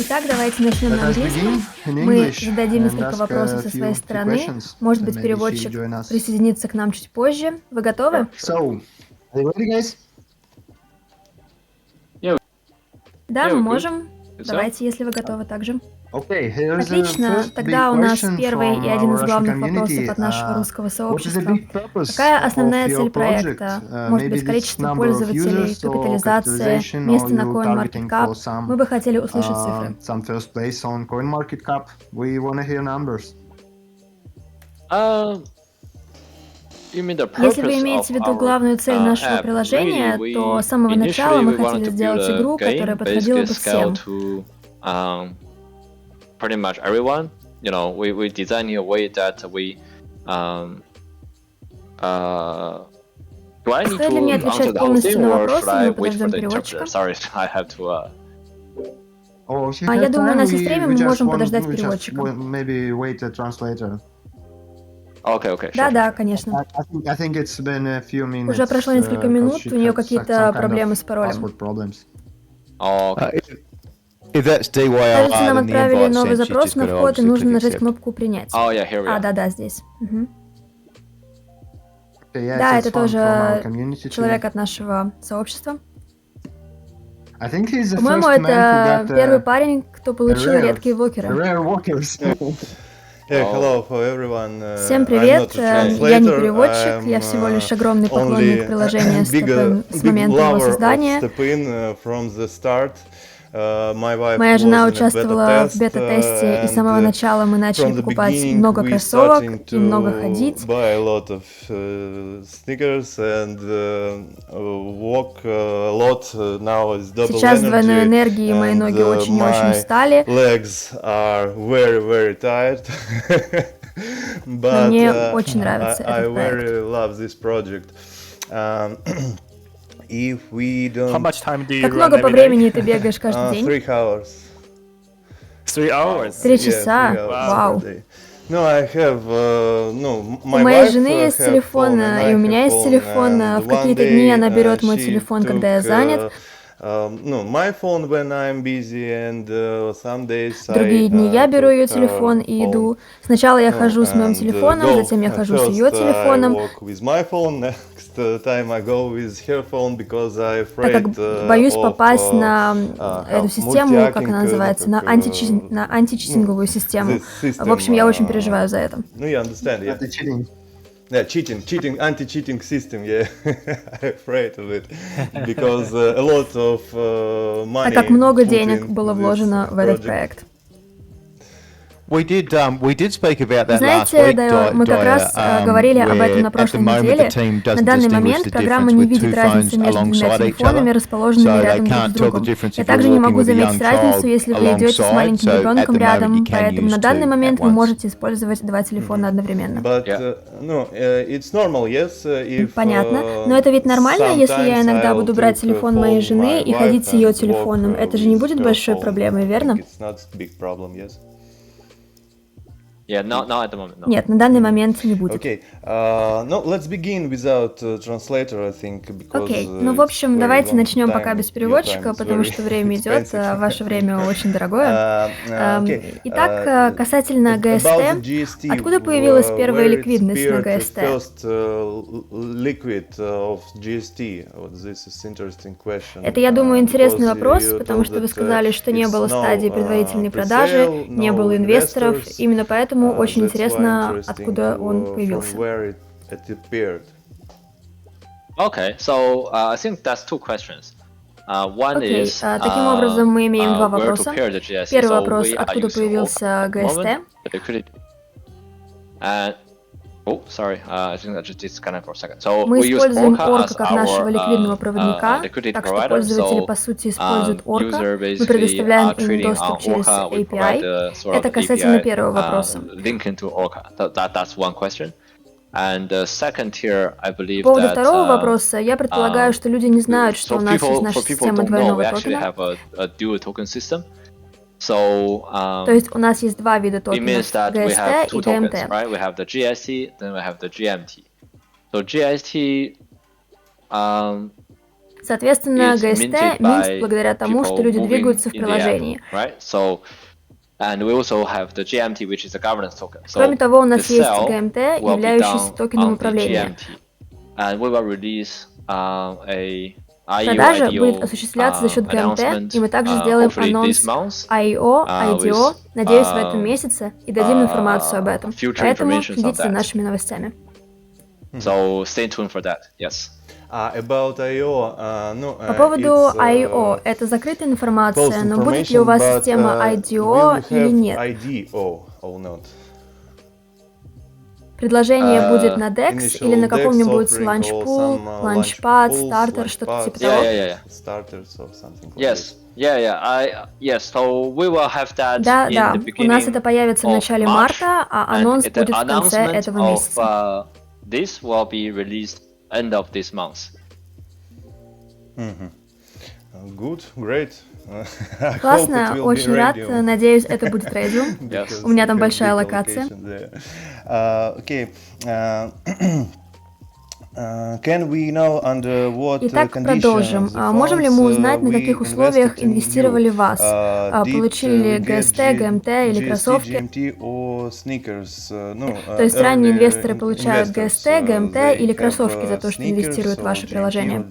Итак, давайте начнем на английском. Мы зададим несколько вопросов со своей стороны. Может быть, переводчик присоединится к нам чуть позже. Вы готовы? Да, мы можем. Давайте, если вы готовы также. Отлично, тогда у нас первый и один из главных вопросов от нашего русского сообщества. Какая основная цель проекта? Может быть, количество пользователей, капитализация, место на CoinMarket Cap? Мы бы хотели услышать цифры. Если вы имеете в виду главную цель нашего приложения, то с самого начала мы хотели сделать игру, которая подходила бы всем. Pretty much everyone, we design in a way that we do I need Стоит ли мне to answer отвечать the whole полностью thing, на or вопросы, should I мы wait for подождем the переводчика? interpreter? Sorry, I have to. Я думаю, у нас есть время, мы можем подождать переводчика. Okay, Да, конечно. Уже прошло несколько минут, у нее какие-то проблемы с паролем. Кажется, нам отправили новый запрос на вход, и нужно нажать кнопку «Принять». Да, здесь. Да, это тоже человек от нашего сообщества. По-моему, это первый парень, кто получил редкие вокеры. Всем привет, я не переводчик, я всего лишь огромный поклонник приложения STEPN с момента его создания. Моя жена участвовала в бета-тесте, и с самого начала мы начали покупать много кроссовок и много ходить. Сейчас с двойной энергией мои ноги очень и очень устали. Но мне очень нравится этот проект. Как много по времени ты бегаешь каждый день? 3 часа? Вау. У моей жены есть телефон, и у меня есть телефон. В какие-то дни она берет мой телефон, когда я занят. Другие дни я беру ее телефон и иду. Сначала я хожу с моим телефоном, затем я хожу с ее телефоном. Так как боюсь попасть на эту систему, как она называется, на античитинговую систему. В общем, я очень переживаю за это. Anti-cheating system, yeah. I'm afraid of it. Because a lot of money. Так как много денег было вложено в этот проект. Знаете, мы как раз говорили об этом на прошлой неделе. На данный момент программа не видит разницы между двумя телефонами, расположенными рядом друг с другом. Я также не могу заметить разницу, если вы идете с маленьким ребенком рядом, поэтому на данный момент вы можете использовать два телефона одновременно. Понятно, но это ведь нормально, если я иногда буду брать телефон моей жены и ходить с ее телефоном. Это же не будет большой проблемой, верно? Yeah, not at the moment. No. Нет, на данный момент не будет. Окей, ну в общем, давайте начнем пока без переводчика, потому что время идет, а ваше время очень дорогое. Итак, касательно ГСТ, откуда появилась первая ликвидность на ГСТ? Это, я думаю, интересный вопрос, потому что вы сказали, что не было стадии предварительной продажи, не было инвесторов, именно поэтому очень интересно, откуда он появился. Okay, so I think that's two questions. One is, таким образом мы имеем два вопроса. Первый вопрос, откуда появился ГСТ? Мы используем Орка как нашего ликвидного проводника, так что пользователи по сути используют Орка. Мы предоставляем им доступ через API. Это касательно первого вопроса. По поводу второго вопроса, я предполагаю, что люди не знают, что у нас есть наша система двойного токена. То есть у нас есть два вида токенов, GST и GMT. We have the GST, then we have the GMT. So GST, Соответственно, ГСТ минт благодаря тому, что люди двигаются в приложении. Кроме того, у нас есть ГМТ, являющийся токеном управления. Продажа будет осуществляться за счет ГМТ, и мы также сделаем анонс IO, IDO, надеюсь, в этом месяце, и дадим информацию об этом. Поэтому следите за нашими новостями. So stay tuned for that. Yes. About IO, По поводу IO, это закрытая информация, но будет ли у вас система IDO или нет? Предложение будет на DEX или на каком-нибудь LaunchPool, Launchpad, Starter, что-то типа того? Да, у нас это появится в начале марта, а анонс будет в конце этого месяца. This will be released end of this month. Good, great. Классно, очень рад. Надеюсь, это будет Radium. У меня там большая локация. Итак, продолжим. Можем ли мы узнать, на каких условиях инвестировали в вас? Получили ли ГСТ, ГМТ или кроссовки? То есть ранние инвесторы получают ГСТ, ГМТ или кроссовки за то, что инвестируют в ваше приложение?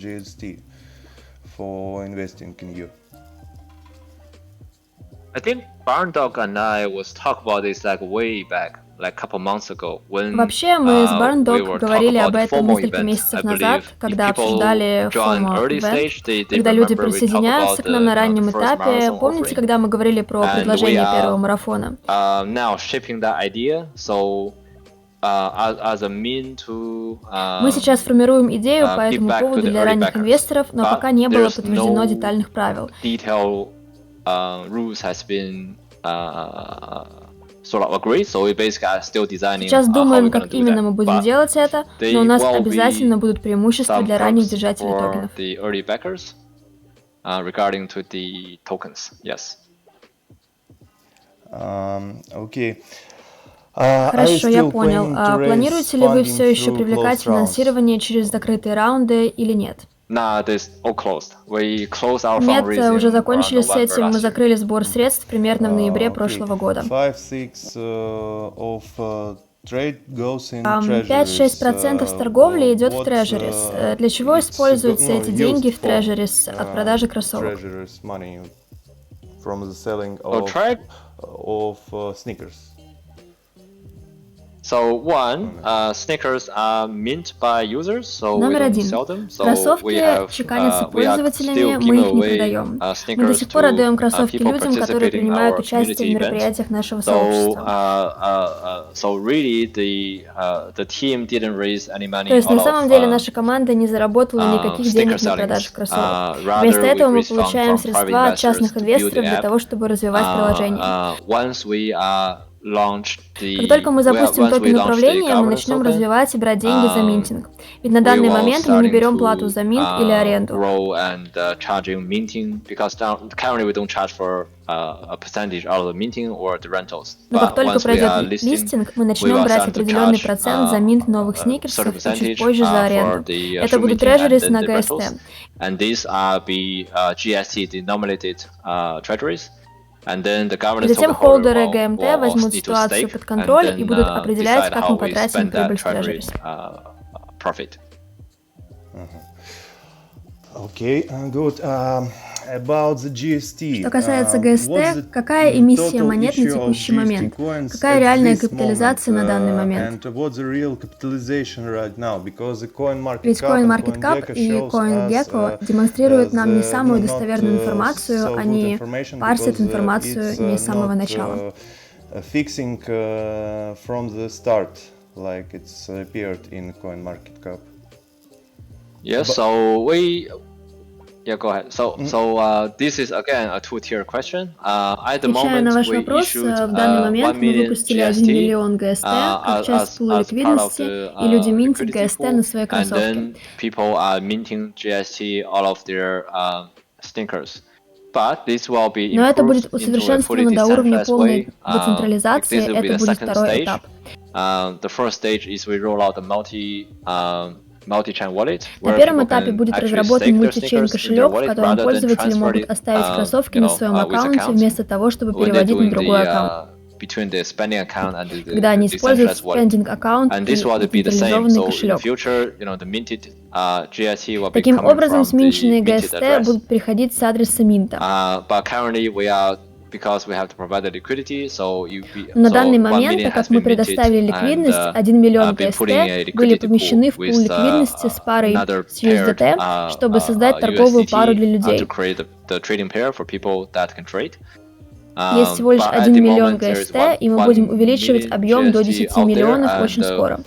I think Barn Dog and I was talk about this like way back, like couple months ago. Вообще, мы с Barn Dog говорили об этом несколько месяцев назад, когда обсуждали FOMO event, когда люди присоединяются к нам на раннем этапе. Помните, когда мы говорили про предложение первого марафона? Мы сейчас формируем идею по этому поводу для ранних инвесторов, но пока не было подтверждено детальных правил. Сейчас думаем, как именно мы будем делать это, но у нас обязательно будут преимущества для ранних держателей токенов. Хорошо, я понял. Планируете ли вы все еще привлекать финансирование через закрытые раунды или нет? Нет, уже закончили с этим, мы закрыли сбор средств примерно в ноябре прошлого года. 5-6% с торговли идет в трежерис. Для чего используются эти деньги в трежерис от продажи кроссовок? Номер один. Кроссовки чеканятся пользователями, мы их не продаем. Мы до сих пор отдаем кроссовки людям, которые принимают участие в мероприятиях нашего сообщества. То есть на самом деле наша команда не заработала никаких денег на продаже кроссовок. Вместо этого мы получаем средства от частных инвесторов для того, чтобы развивать приложение. Как только мы запустим токен управления, мы начнем развивать и брать деньги за минтинг. Ведь на данный момент мы не берем плату за минт или аренду. Но как только пройдет листинг, мы начнем брать определенный процент за минт новых сникерсов и чуть позже за аренду. Это будут трежерис на ГСТ. Затем холдеры ГМТ возьмут ситуацию под контроль и будут определять, как мы потратим прибыль в трежерис. Что касается ГСТ, какая эмиссия монет на текущий момент? Какая реальная капитализация на данный момент? Ведь CoinMarketCap и CoinGecko демонстрируют нам не самую достоверную информацию, они парсят информацию не с самого начала. Go ahead. This is again a two-tier question. Отвечая на ваш вопрос, в данный момент мы выпустили 1 миллион ГСТ как часть пула ликвидности, и люди минтят ГСТ на свои кроссовки. Но это будет усовершенствовано до уровня полной децентрализации, это будет второй этап. На первом этапе будет разработан мультичейн кошелек, в котором пользователи могут оставить кроссовки на своем аккаунте вместо того, чтобы переводить на другой аккаунт, когда они используют spending аккаунт и децентрализованный кошелек. Таким образом, сменщенные ГСТ будут приходить с адреса Минта. На данный момент, так как мы предоставили ликвидность, 1 миллион ГСТ были помещены в пул ликвидности с парой с USDT, чтобы создать торговую пару для людей. Есть всего лишь 1 миллион ГСТ, и мы будем увеличивать объем до 10 миллионов очень скоро.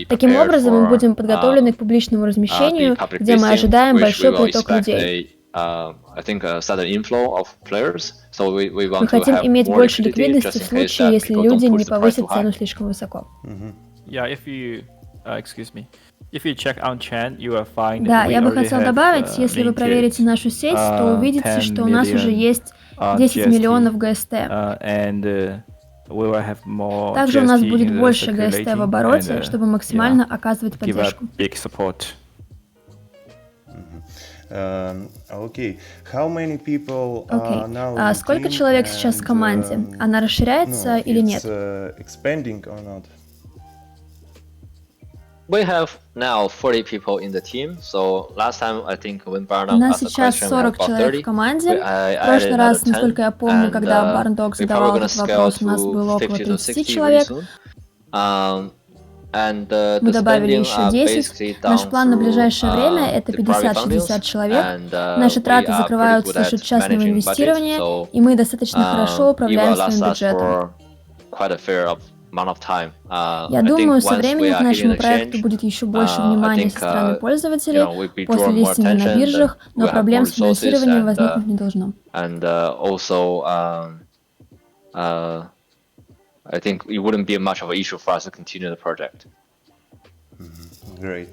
Таким образом, мы будем подготовлены к публичному размещению, где мы ожидаем большой приток людей. Мы хотим иметь больше ликвидности в случае, если люди не повысят цену слишком высоко. Да, я бы хотел добавить, если вы проверите нашу сеть, то увидите, что у нас уже есть 10 миллионов ГСТ. Также у нас будет больше ГСТ в обороте, чтобы максимально оказывать поддержку. Окей. Сколько человек сейчас в команде? Она расширяется или нет? We have now 40 people in the team. So last time I think when Barn У нас сейчас 40 человек в команде. В прошлый раз, насколько я помню, когда Barndog задавал этот вопрос, у нас было около 30 человек. Мы добавили еще 10. Наш план на ближайшее время — это 50-60 человек. Наши траты закрываются за счет частного инвестирования, и мы достаточно хорошо управляем своим бюджетом. Я думаю, со временем к нашему проекту будет еще больше внимания со стороны пользователей после листинга на биржах, но проблем с финансированием возникнуть не должно. I think it wouldn't be much of an issue for us to continue the project. Great.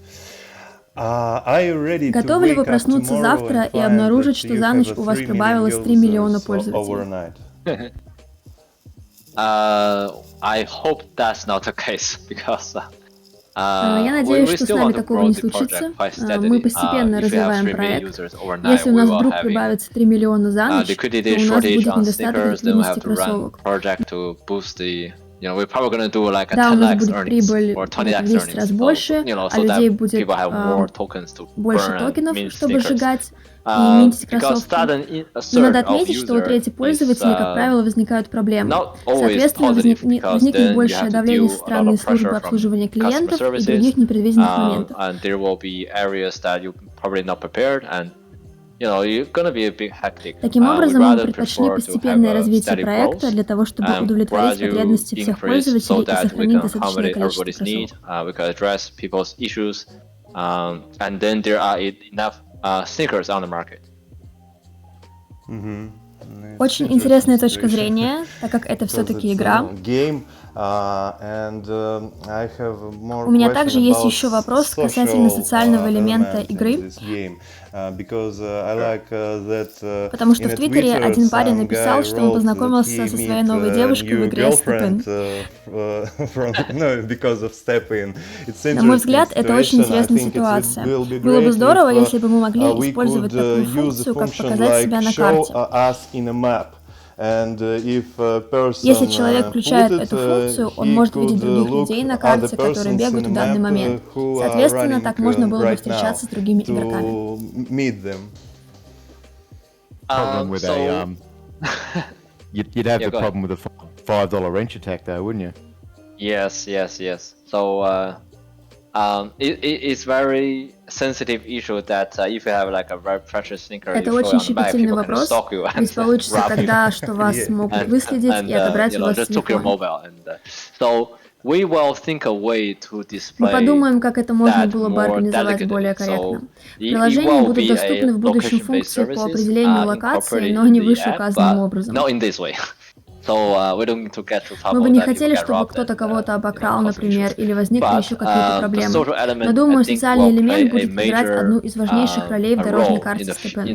Готовы ли вы проснуться завтра и обнаружить, что за ночь у вас прибавилось 3 миллиона пользователей? I hope that's not the case because я надеюсь, что с нами такого не случится. Мы постепенно развиваем проект. Если у нас вдруг прибавится 3 миллиона за ночь, то у нас будет недостаток ликвидности кроссовок. Да, у нас будет прибыль в 10 раз больше, а людей будет больше токенов, чтобы сжигать и минтить кроссовки. Но надо отметить, что у трети пользователей, как правило, возникают проблемы. Соответственно, возникнет большее давление со стороны службы обслуживания клиентов и других непредвиденных моментов. Таким образом, мы предпочли постепенное развитие проекта для того, чтобы удовлетворить потребности всех пользователей и сохранить достаточное количество кроссовок. Очень интересная точка зрения, так как это все-таки игра. У меня также есть еще вопрос касательно социального элемента игры. Потому что в Твиттере один парень написал, что он познакомился со своей новой девушкой в игре STEPN. На мой взгляд, это очень интересная ситуация. Было бы здорово, если бы мы могли использовать такую функцию, как показать себя на карте. Если человек включает эту функцию, он может видеть других людей на карте, которые бегают в данный момент. Соответственно, так можно было бы встречаться с другими игроками. You'd have the problem with a $5 wrench attack, though, wouldn't you? Yes. So it's very sensitive issue that if you have like a very precious sneaker, это очень щепетильный вопрос, ведь получится тогда, что вас могут выследить и отобрать у вас телефон. Мы подумаем, как это можно было бы организовать более корректно. В приложении будут доступны в будущем функции по определению локации, но не вышеуказанным образом. Мы бы не хотели, чтобы кто-то кого-то обокрал, например, или возникли еще какие-то проблемы. Но думаю, социальный элемент будет играть одну из важнейших ролей в дорожной карте STEPN.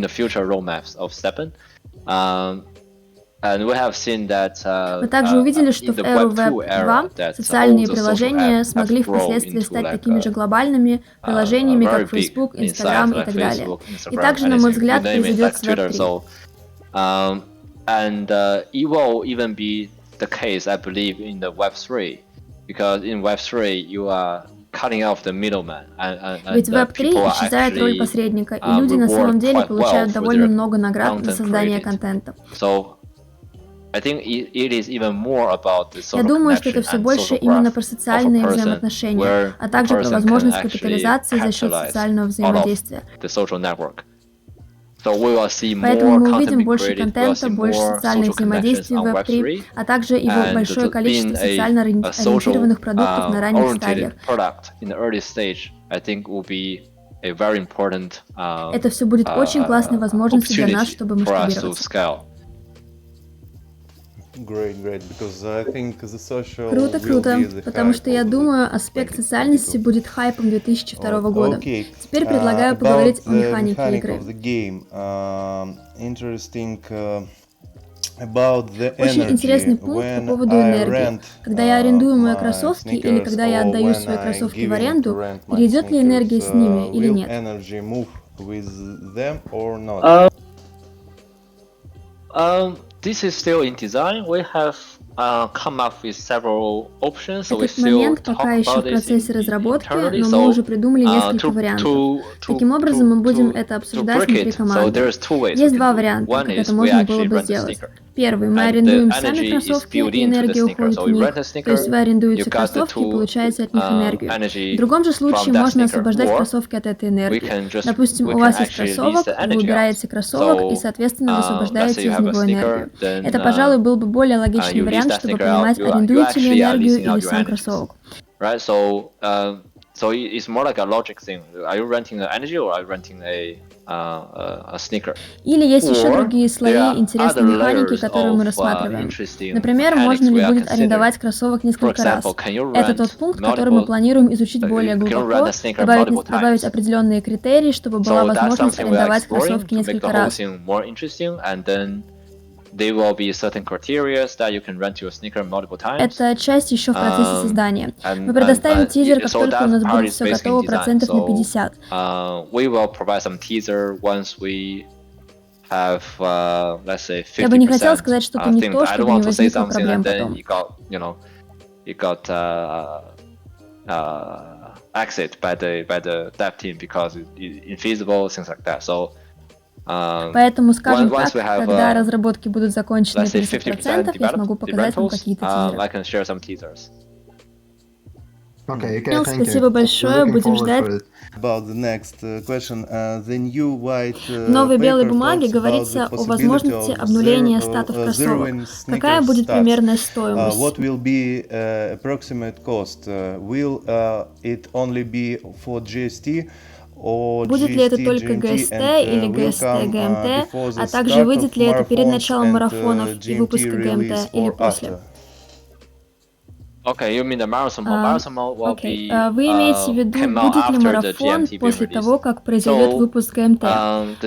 Мы также увидели, что в эру Web 2 социальные приложения смогли впоследствии стать такими же глобальными приложениями, как Facebook, Instagram и так далее. И также, на мой взгляд, произойдет с Web 3. It will even be the case, I believe, in the Web 3, because in Web 3 you are cutting off the middleman, Ведь в Web 3 исчезает роль посредника, и люди на самом деле получают довольно много наград за создание контента. I think it is even more about the Я думаю, что это все больше именно про социальные взаимоотношения, а также про возможность капитализации за счет социального взаимодействия. Поэтому мы увидим больше контента, больше социальных взаимодействий в Web 3, а также его большое количество социально ориентированных продуктов на ранних стадиях. Это все будет очень классной возможностью для нас, чтобы масштабироваться. Круто, потому что я думаю, аспект социальности будет хайпом 2002 года. Теперь предлагаю поговорить о механике игры. Очень интересный пункт по поводу энергии. Когда я арендую мои кроссовки или когда я отдаю свои кроссовки в аренду, перейдет ли энергия с ними или нет? This is still in design. We have come up with several options. So Этот момент пока еще в процессе разработки, но мы уже придумали несколько вариантов. Таким образом, мы будем это обсуждать внутри команды. Есть два варианта, как это можно было бы сделать. Первый, мы арендуем сами кроссовки, и энергия уходит в них. То есть вы арендуете кроссовки и получаете от них энергию. В другом же случае можно освобождать кроссовки от этой энергии. Допустим, у вас есть кроссовок, вы убираете кроссовок и, соответственно, высвобождаете из него энергию. Это, пожалуй, был бы более логичный вариант, чтобы понимать, арендуете ли энергию или сам кроссовок. So it's more like a logic thing. Are you renting the energy or are you renting a sneaker? Или есть еще другие слои интересной механики, которые мы рассматриваем. Например, можно ли будет арендовать кроссовок несколько раз. Это тот пункт, который мы планируем изучить более глубоко, добавить определенные критерии, чтобы была возможность арендовать кроссовки несколько раз. There will be certain criteria that you can rent your sneaker multiple times. Это часть еще в процессе создания. Мы предоставим тизер, как только у нас будет все готово, процентов на 50. We will provide some teaser once we have, let's say, 50%. Я бы не хотел сказать что-то не то, чтобы не возникло проблем потом. You got exit by the dev team because it's infeasible, things like that. So Поэтому, скажем так, когда разработки будут закончены на 50%, я смогу показать вам какие-то тизеры. Спасибо большое, будем ждать. В новой белой бумаге говорится о возможности обнуления статов кроссовок. Какая будет примерная стоимость? Будет ли это только ГСТ или ГСТ, ГМТ, а также выйдет ли это перед началом марафонов и выпуска ГМТ или после? Вы имеете в виду, будет ли марафон после того, как произойдет выпуск ГМТ?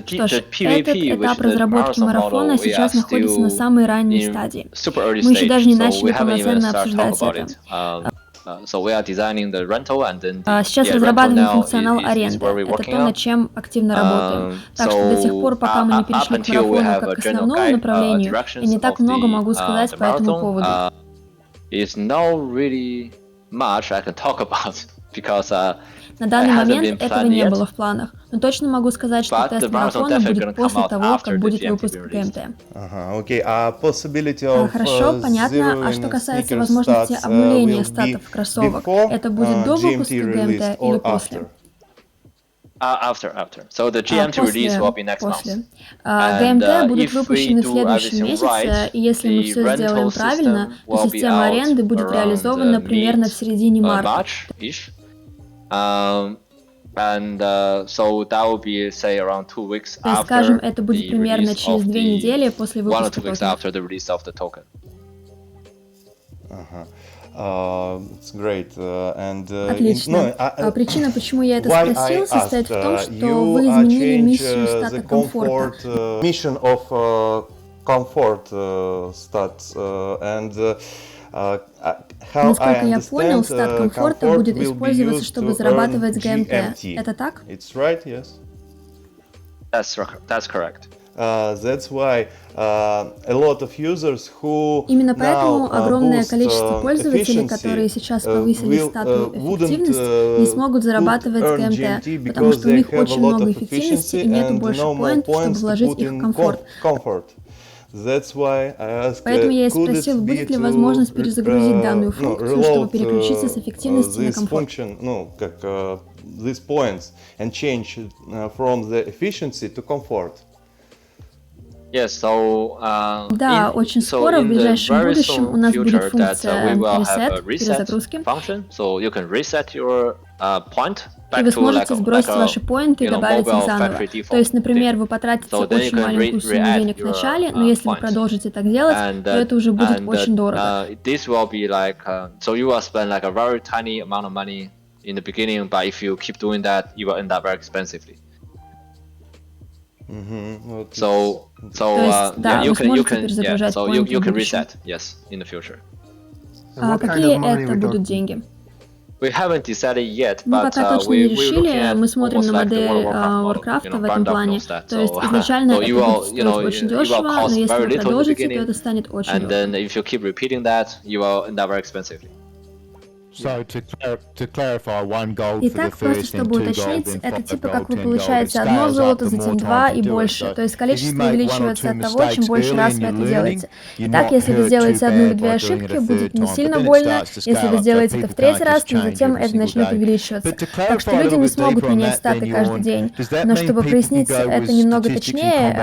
Что ж, этот этап разработки марафона сейчас находится на самой ранней стадии. Мы еще даже не начали полноценно обсуждать это. Сейчас разрабатываем функционал аренды. Это то, над чем активно работаем. Так что до тех пор, пока мы не перешли к марафону как к основному направлению, я не так много могу сказать по этому поводу. На данный момент этого не было в планах, но точно могу сказать, что тест марафона будет после того, как будет выпуск ГМТ. Хорошо, понятно. А что касается возможности обнуления статов кроссовок, это будет до выпуска ГМТ или после? После. ГМТ будут выпущены в следующем месяце, и если мы все сделаем правильно, то система аренды будет реализована примерно в середине марта. То есть, скажем, это будет примерно через 2 недели после выпуска токена. Отлично. Причина, почему я это спросил, состоит в том, что вы изменили миссию стата комфорта. comfort stats and Насколько я понял, стат комфорта будет использоваться, чтобы зарабатывать ГМТ. Это так? It's right, yes. That's correct. That's why a lot of users who Именно поэтому огромное количество пользователей, которые сейчас повысили стату эффективность, не смогут зарабатывать ГМТ, потому что у них очень много эффективности и нету больше поинтов, чтобы вложить их в комфорт. Поэтому я и спросил, будет ли возможность перезагрузить данную функцию, чтобы переключиться с эффективности на комфорт. These points and change from the efficiency to comfort. Yes, so, да, очень скоро, в ближайшем будущем, у нас будет функция reset, перезагрузки. So you can reset your point. И вы сможете сбросить ваши поинты и добавить их заново. То есть, например, вы потратите очень маленькую сумму денег в начале, но если вы продолжите так делать, то это уже будет очень дорого. This will be like, so you will spend like a very tiny amount of money in the beginning, but if you keep doing that, you will end up very expensively. So you can reset, yes, in the future. Какие это будут деньги? We haven't decided yet, Мы but пока точно не решили, мы смотрим на модель Warcraft в этом плане. То есть изначально это будет стоить очень дешево, но если вы продолжите, то это станет очень дорого. And then if you keep repeating that, you will end up very expensively. Итак, просто чтобы уточнить, это типа как вы получаете одно золото, затем два и больше. То есть количество увеличивается от того, чем больше раз вы это делаете. Итак, если вы сделаете одну или две ошибки, будет не сильно больно. Если вы сделаете это в третий раз, то затем это начнет увеличиваться. Так что люди не смогут менять статы каждый день. Но чтобы прояснить это немного точнее,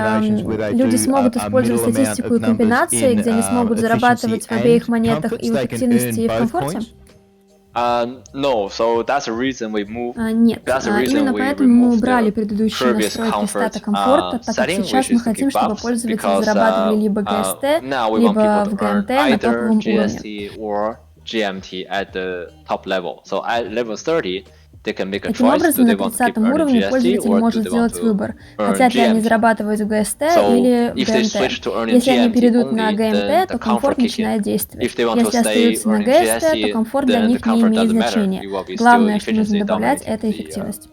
люди смогут использовать статистику и комбинации, где они смогут зарабатывать в обеих монетах и в эффективности, и в комфорте. No, so that's the reason we move. Нет, именно поэтому мы убрали предыдущие настройки стата комфорта, так как сейчас мы хотим, чтобы пользователи зарабатывали либо ГСТ, либо в ГМТ на топовом уровне. GMT at the top level. So at level 30, they can make a Таким choice. образом, на 30-м уровне пользователь может сделать выбор, хотят ли они зарабатывать в ГСТ или в ГМТ. Если они перейдут на ГМТ, то комфорт начинает действовать. Если остаются на ГСТ, то комфорт для них не имеет значения. Главное, что нужно добавлять, это эффективность.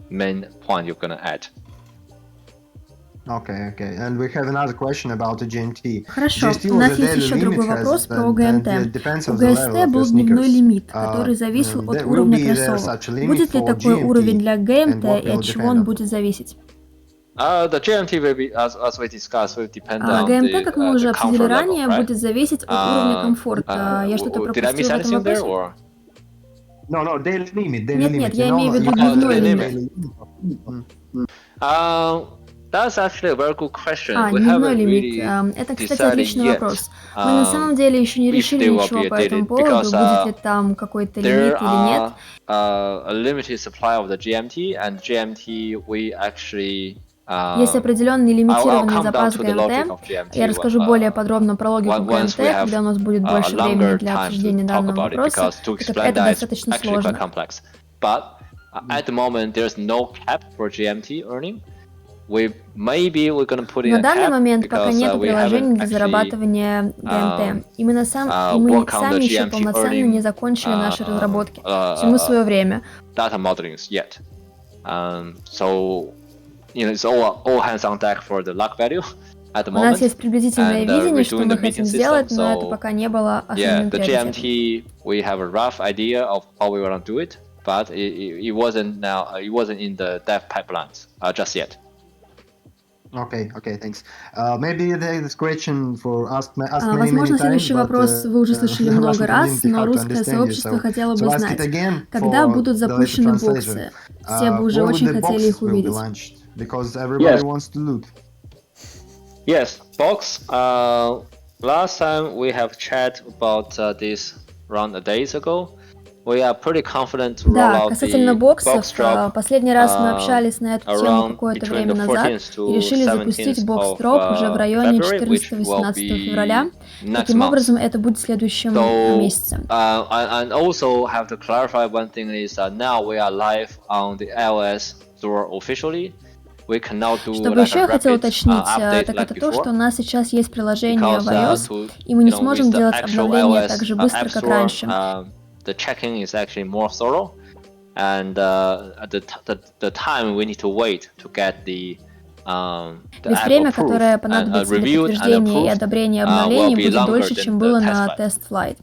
Хорошо, у нас есть еще другой вопрос про ГМТ. У ГСТ был дневной лимит, который зависел от уровня кроссовок. Будет ли такой уровень для ГМТ и от чего он будет зависеть? ГМТ, как мы уже обсудили ранее, будет зависеть от уровня комфорта. Я что-то пропустил в этом вопросе? Нет, я имею в виду дневной лимит. That's actually a very good question. Дневной лимит. Это, кстати, отличный вопрос. Мы на самом деле еще не решили ничего по этому поводу, будет ли там какой-то лимит или нет. A limited supply of the GMT, and GMT we actually есть определенный лимитированный запас ГМТ. Я расскажу более подробно про логику ГМТ, когда у нас будет больше времени для обсуждения данного вопроса, так как это достаточно сложно. But at the moment, there's no cap for GMT earning. На данный момент пока нет приложений для зарабатывания ГМТ. Мы сами еще полноценно не закончили наши разработки. Всему свое время. У нас есть приблизительное видение, что мы хотим сделать, но это пока не было основным приоритетом. Возможно, следующий вопрос вы уже слышали много раз, но русское сообщество хотело бы знать, когда будут запущены боксы. Все бы уже очень хотели их увидеть. Yes, box. Last time we have chat about this around a days ago. Да, касательно боксов, последний раз мы общались на эту тему какое-то время назад и решили запустить бокс-дроп уже в районе 14-18 февраля. Таким образом, это будет в следующем месяце. And also have to clarify one thing is now we are live on the iOS store officially. Что бы еще я хотел уточнить, так это то, что у нас сейчас есть приложение в iOS, и мы не сможем делать обновления так же быстро, как раньше. The checking is actually more thorough, and the time we need to wait to get the Ведь время, которое понадобится для подтверждения и одобрения обновлений, будет дольше, чем было на тест-флайт.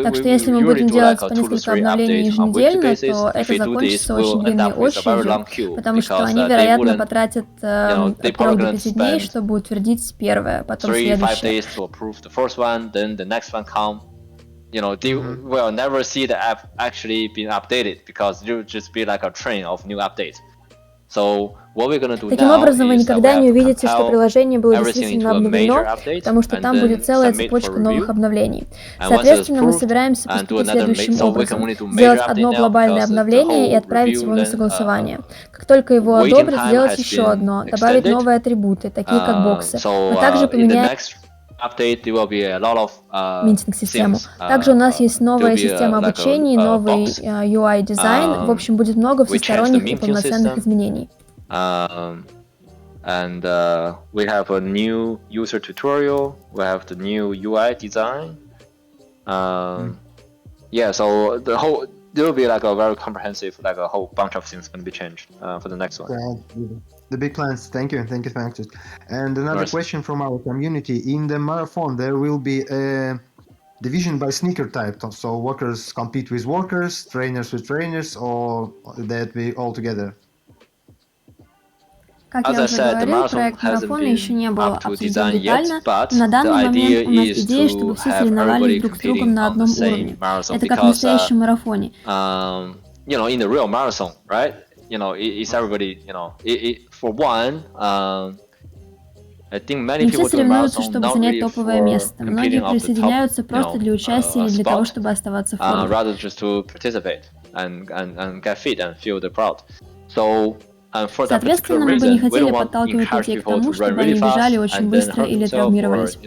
Так что если мы будем делать по несколько обновлений еженедельно, то это закончится очень длинной очередью, потому что они, вероятно, потратят от 3 до 5 дней, чтобы утвердить первое, потом следующее. They will never see the app actually being updated because it will just be like a train of new updates. So what we're gonna do Таким образом, вы никогда не увидите, что приложение было действительно обновлено, потому что там будет целая цепочка новых обновлений. Соответственно, мы собираемся поступить следующим образом. Сделать одно глобальное обновление и отправить его на согласование. Как только его одобрят, сделать еще одно, добавить новые атрибуты, такие как боксы. Мы также поменяем митинг-систему. Также у нас есть новая система обучения, новый UI-дизайн. В общем, будет много всесторонних и полноценных изменений. And we have a new user tutorial. We have the new UI design. Yeah, so there will be like a very comprehensive, like a whole bunch of things going to be changed for the next one. The big plans. Thank you. Francis. And another question from our community: in the marathon, there will be a division by sneaker type. So workers compete with workers, trainers with trainers, or that be all together. Как я уже говорил, проект марафона еще не был обсужден детально, но на данный момент у нас идея, чтобы все соревновались друг с другом на одном уровне. Это как в настоящем марафоне. In the real marathon, right? It's everybody, for one, I think many Не people все do marathon соревнуются, чтобы not занять really топовое место. Многие присоединяются просто для участия или для того, чтобы оставаться в форме. Rather just to participate and get fit and feel the proud. So соответственно, мы бы не хотели подталкивать людей к тому, чтобы они бежали очень быстро или травмировались.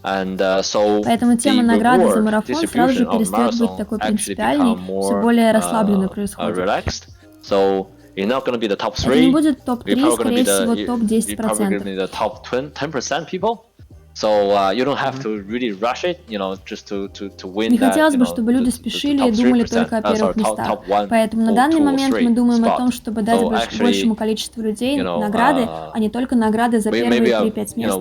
Поэтому тема награды за марафон сразу же перестает быть такой принципиальной, все более расслабленно происходит. Это не будет топ-3, скорее всего, топ-10%. Не хотелось бы, чтобы люди спешили и думали только о первых местах. Поэтому на данный момент мы думаем о том, чтобы дать большему количеству людей награды, а не только награды за первые 3-5 мест.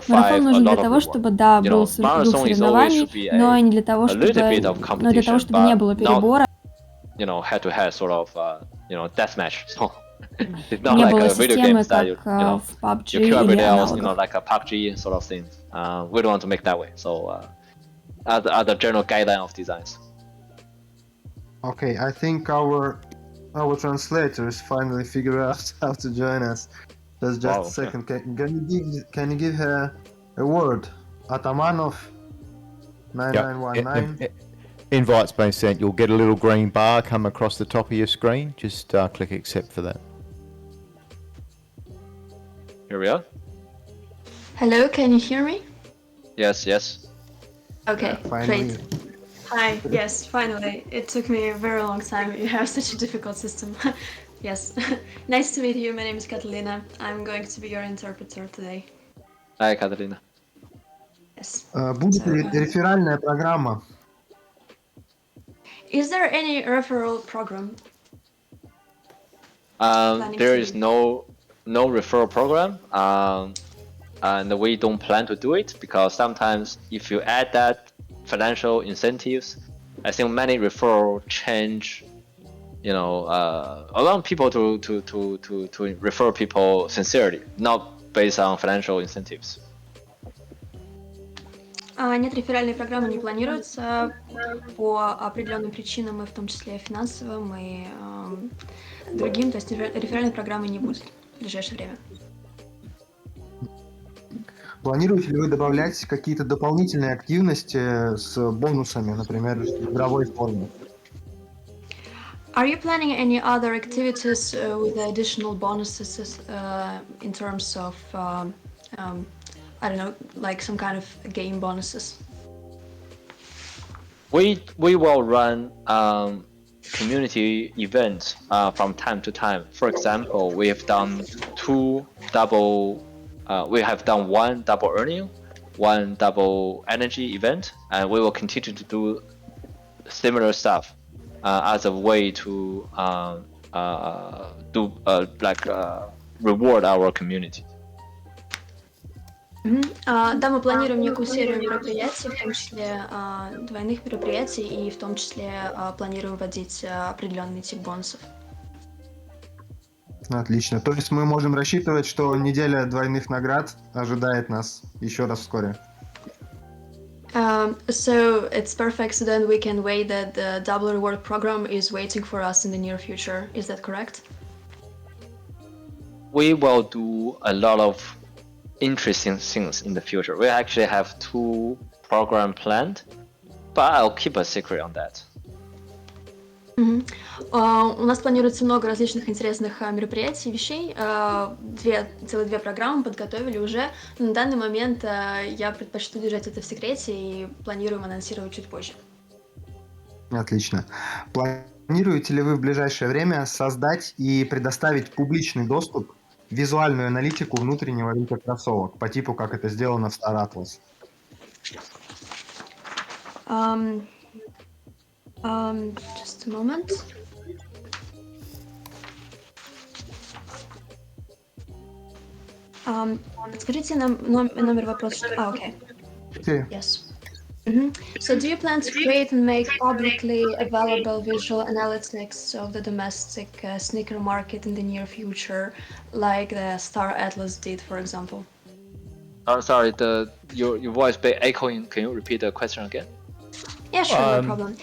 Марафон нужен для того, чтобы, да, был дух соревнований, но и не для того, чтобы, не было перебора. Не было системы, как в PUBG или аналогах. We don't want to make that way. So, the general guideline of designs. Okay, I think our translators finally figure out how to join us. Just a second. Can you give her a word? Atamanov 9919. Invite's been sent. You'll get a little green bar come across the top of your screen. Just click accept for that. Here we are. Hello, can you hear me? Yes. Okay, great. Hi, yes, finally. It took me a very long time. You have such a difficult system. Yes. Nice to meet you. My name is Catalina. I'm going to be your interpreter today. Hi, Catalina. Yes. Будет ли реферальная программа? Is there any referral program? There is no referral program, and we don't plan to do it because sometimes if you add that financial incentives, I think many referral change. Allow people to refer people sincerely, not based on financial incentives. Нет, реферальные программы не планируются по определенным причинам, и в том числе финансовым и другим. То есть реферальной программы не будет в ближайшее время. Планируете ли вы добавлять какие-то дополнительные активности с бонусами, например, в игровой форме? Are you planning any other activities with additional bonuses in terms of, I don't know, like some kind of game bonuses? We will run community events from time to time. For example, we have done one double earning, one double energy event, and we will continue to do similar stuff as a way to reward our community. Да, мы планируем некую серию мероприятий, в том числе двойных мероприятий, и в том числе планируем вводить определенный тип бонусов. Отлично. То есть мы можем рассчитывать, что неделя двойных наград ожидает нас еще раз вскоре. So it's perfect. So then we can wait that the double reward program is waiting for us in the near future. Is that correct? We will do a lot of interesting things in the future. We actually have 2 programs planned, but I'll keep a secret on that. У нас планируется много различных интересных мероприятий, вещей. Целых 2 программы подготовили уже. Но на данный момент я предпочту держать это в секрете и планируем анонсировать чуть позже. Отлично. Планируете ли вы в ближайшее время создать и предоставить публичный доступ в визуальную аналитику внутреннего рынка кроссовок по типу, как это сделано в Star Atlas? Just a moment. Скажите нам номер вопроса. Okay. Yes. So do you plan to create and make publicly available visual analytics of the domestic sneaker market in the near future, like the Star Atlas did, for example? Sorry, your voice bit echoing. Can you repeat the question again? Yeah, sure, no problem.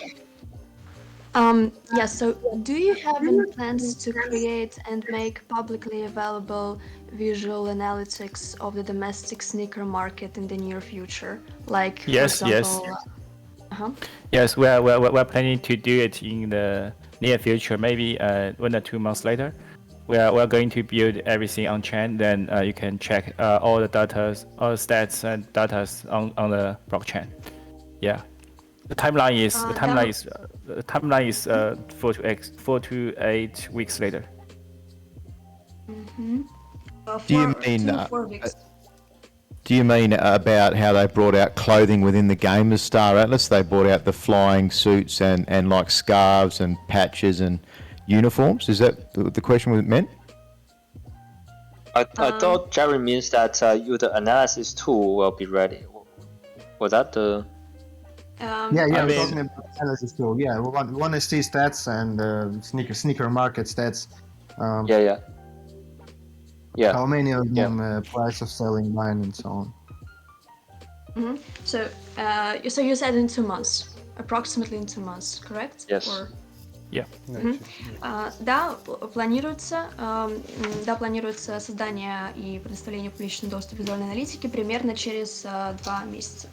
So do you have any plans to create and make publicly available visual analytics of the domestic sneaker market in the near future? Like, for example, Yes, we're planning to do it in the near future, maybe 1 or 2 months later. We're going to build everything on chain, then you can check all the data, all the stats and data on the blockchain. Yeah. The timeline is 4 to 8 weeks later. Do you mean about how they brought out clothing within the game as Star Atlas? They brought out the flying suits and like scarves and patches and uniforms? Is that the question was meant? I thought Jerry means that the analysis tool will be ready. Was that the... we're talking about analysis tool. Yeah, we want to see stats and sneaker market stats. How many of them, price of selling, buying, and so on. So you said in 2 months, approximately in 2 months, correct? Yes. Да, планируется создание и предоставление в публичный доступ визуальной аналитики примерно через 2 месяца.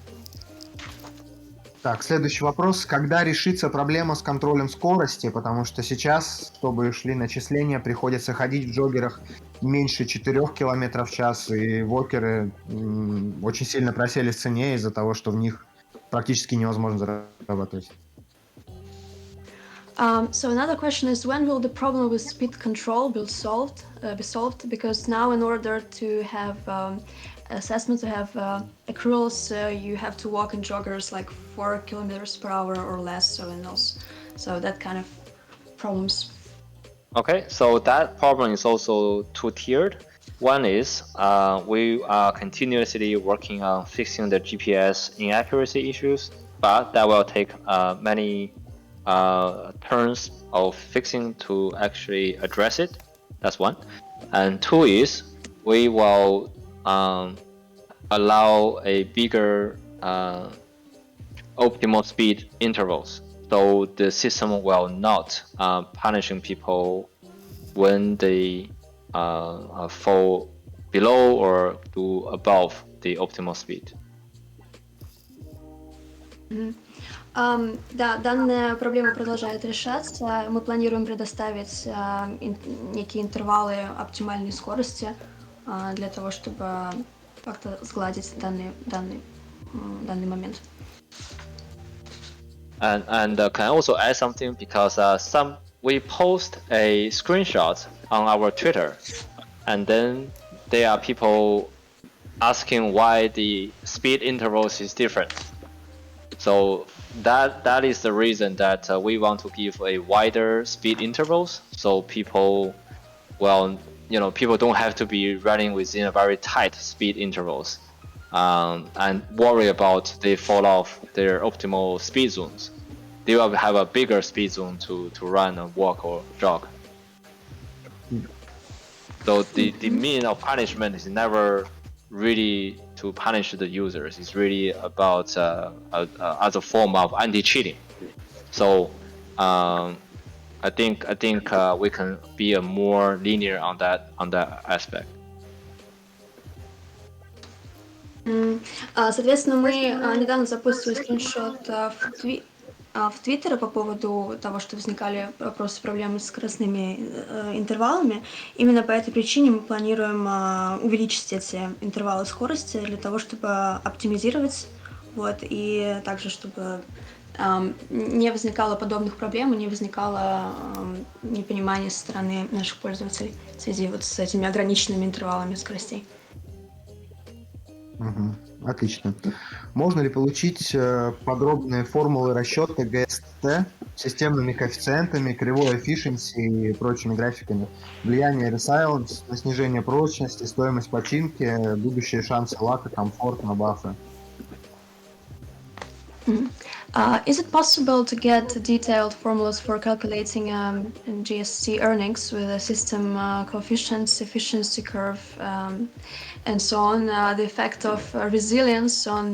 Так, следующий вопрос. Когда решится проблема с контролем скорости? Потому что сейчас, чтобы шли начисления, приходится ходить в джоггерах меньше 4 км в час, и вокеры очень сильно просели в цене из-за того, что в них практически невозможно зарабатывать. So another question is, when will the problem with speed control be solved? Because now, in order to have assessment, to have accruals, you have to walk in joggers like 4 kilometers per hour or less. So that kind of problems. Okay, so that problem is also 2-tiered. One is we are continuously working on fixing the GPS inaccuracy issues, but that will take many turns of fixing to actually address it. That's one. And 2 is we will allow a bigger optimal speed intervals, so the system will not punishing people when they fall below or do above the optimal speed. Да, данная проблема продолжает решаться. Мы планируем предоставить некие интервалы оптимальной скорости для того, чтобы как-то сгладить данный момент. And can I also add something, because we post a screenshot on our Twitter, and then there are people asking why the speed intervals is different. So that is the reason that we want to give a wider speed intervals, so people don't have to be running within a very tight speed intervals, and worry about they fall off their optimal speed zones. They will have a bigger speed zone to run and walk or jog. So the meaning of punishment is never really to punish the users. It's really about as a form of anti-cheating. So I think we can be more linear on that aspect. Соответственно, мы недавно запустили скриншот в Твиттере по поводу того, что возникали вопросы, проблемы с скоростными интервалами. Именно по этой причине мы планируем увеличить эти интервалы скорости для того, чтобы оптимизировать, и также, чтобы не возникало подобных проблем и не возникало непонимания со стороны наших пользователей в связи с этими ограниченными интервалами скоростей. Отлично. Можно ли получить подробные формулы расчета ГСТ с системными коэффициентами, кривой efficiency и прочими графиками? Влияние resilience на снижение прочности, стоимость починки, будущие шансы лака, комфорт на бафы. Is it possible to get detailed formulas for calculating GST earnings with a system coefficients, efficiency curve, and so on, the effect of resilience on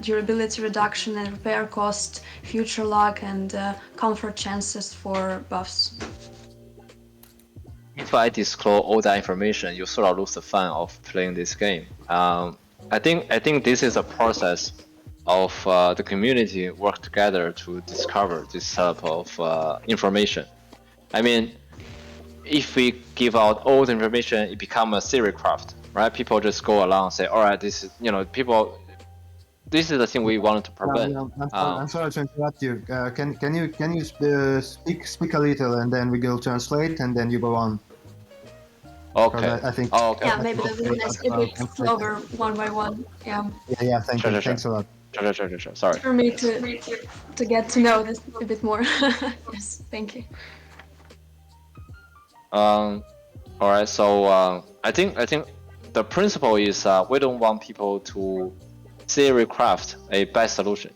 durability reduction and repair cost, future luck, and comfort chances for buffs? If I disclose all that information, you sort of lose the fun of playing this game. I think this is a process of the community work together to discover this type of information. I mean, if we give out all the information, it becomes a theory craft, right? People just go along and say, all right, this is, this is the thing we wanted to prevent. I'm sorry to interrupt you. Can you speak a little, and then we will translate, and then you go on. Okay. I think. Oh, okay. Yeah, maybe that was a bit slower, one by one. Yeah. Yeah. Thank you. Sure. Thanks a lot. Sure. Sorry. For me to get to know this a bit more. Yes, thank you. All right. So I think the principle is we don't want people to theory craft a best solution.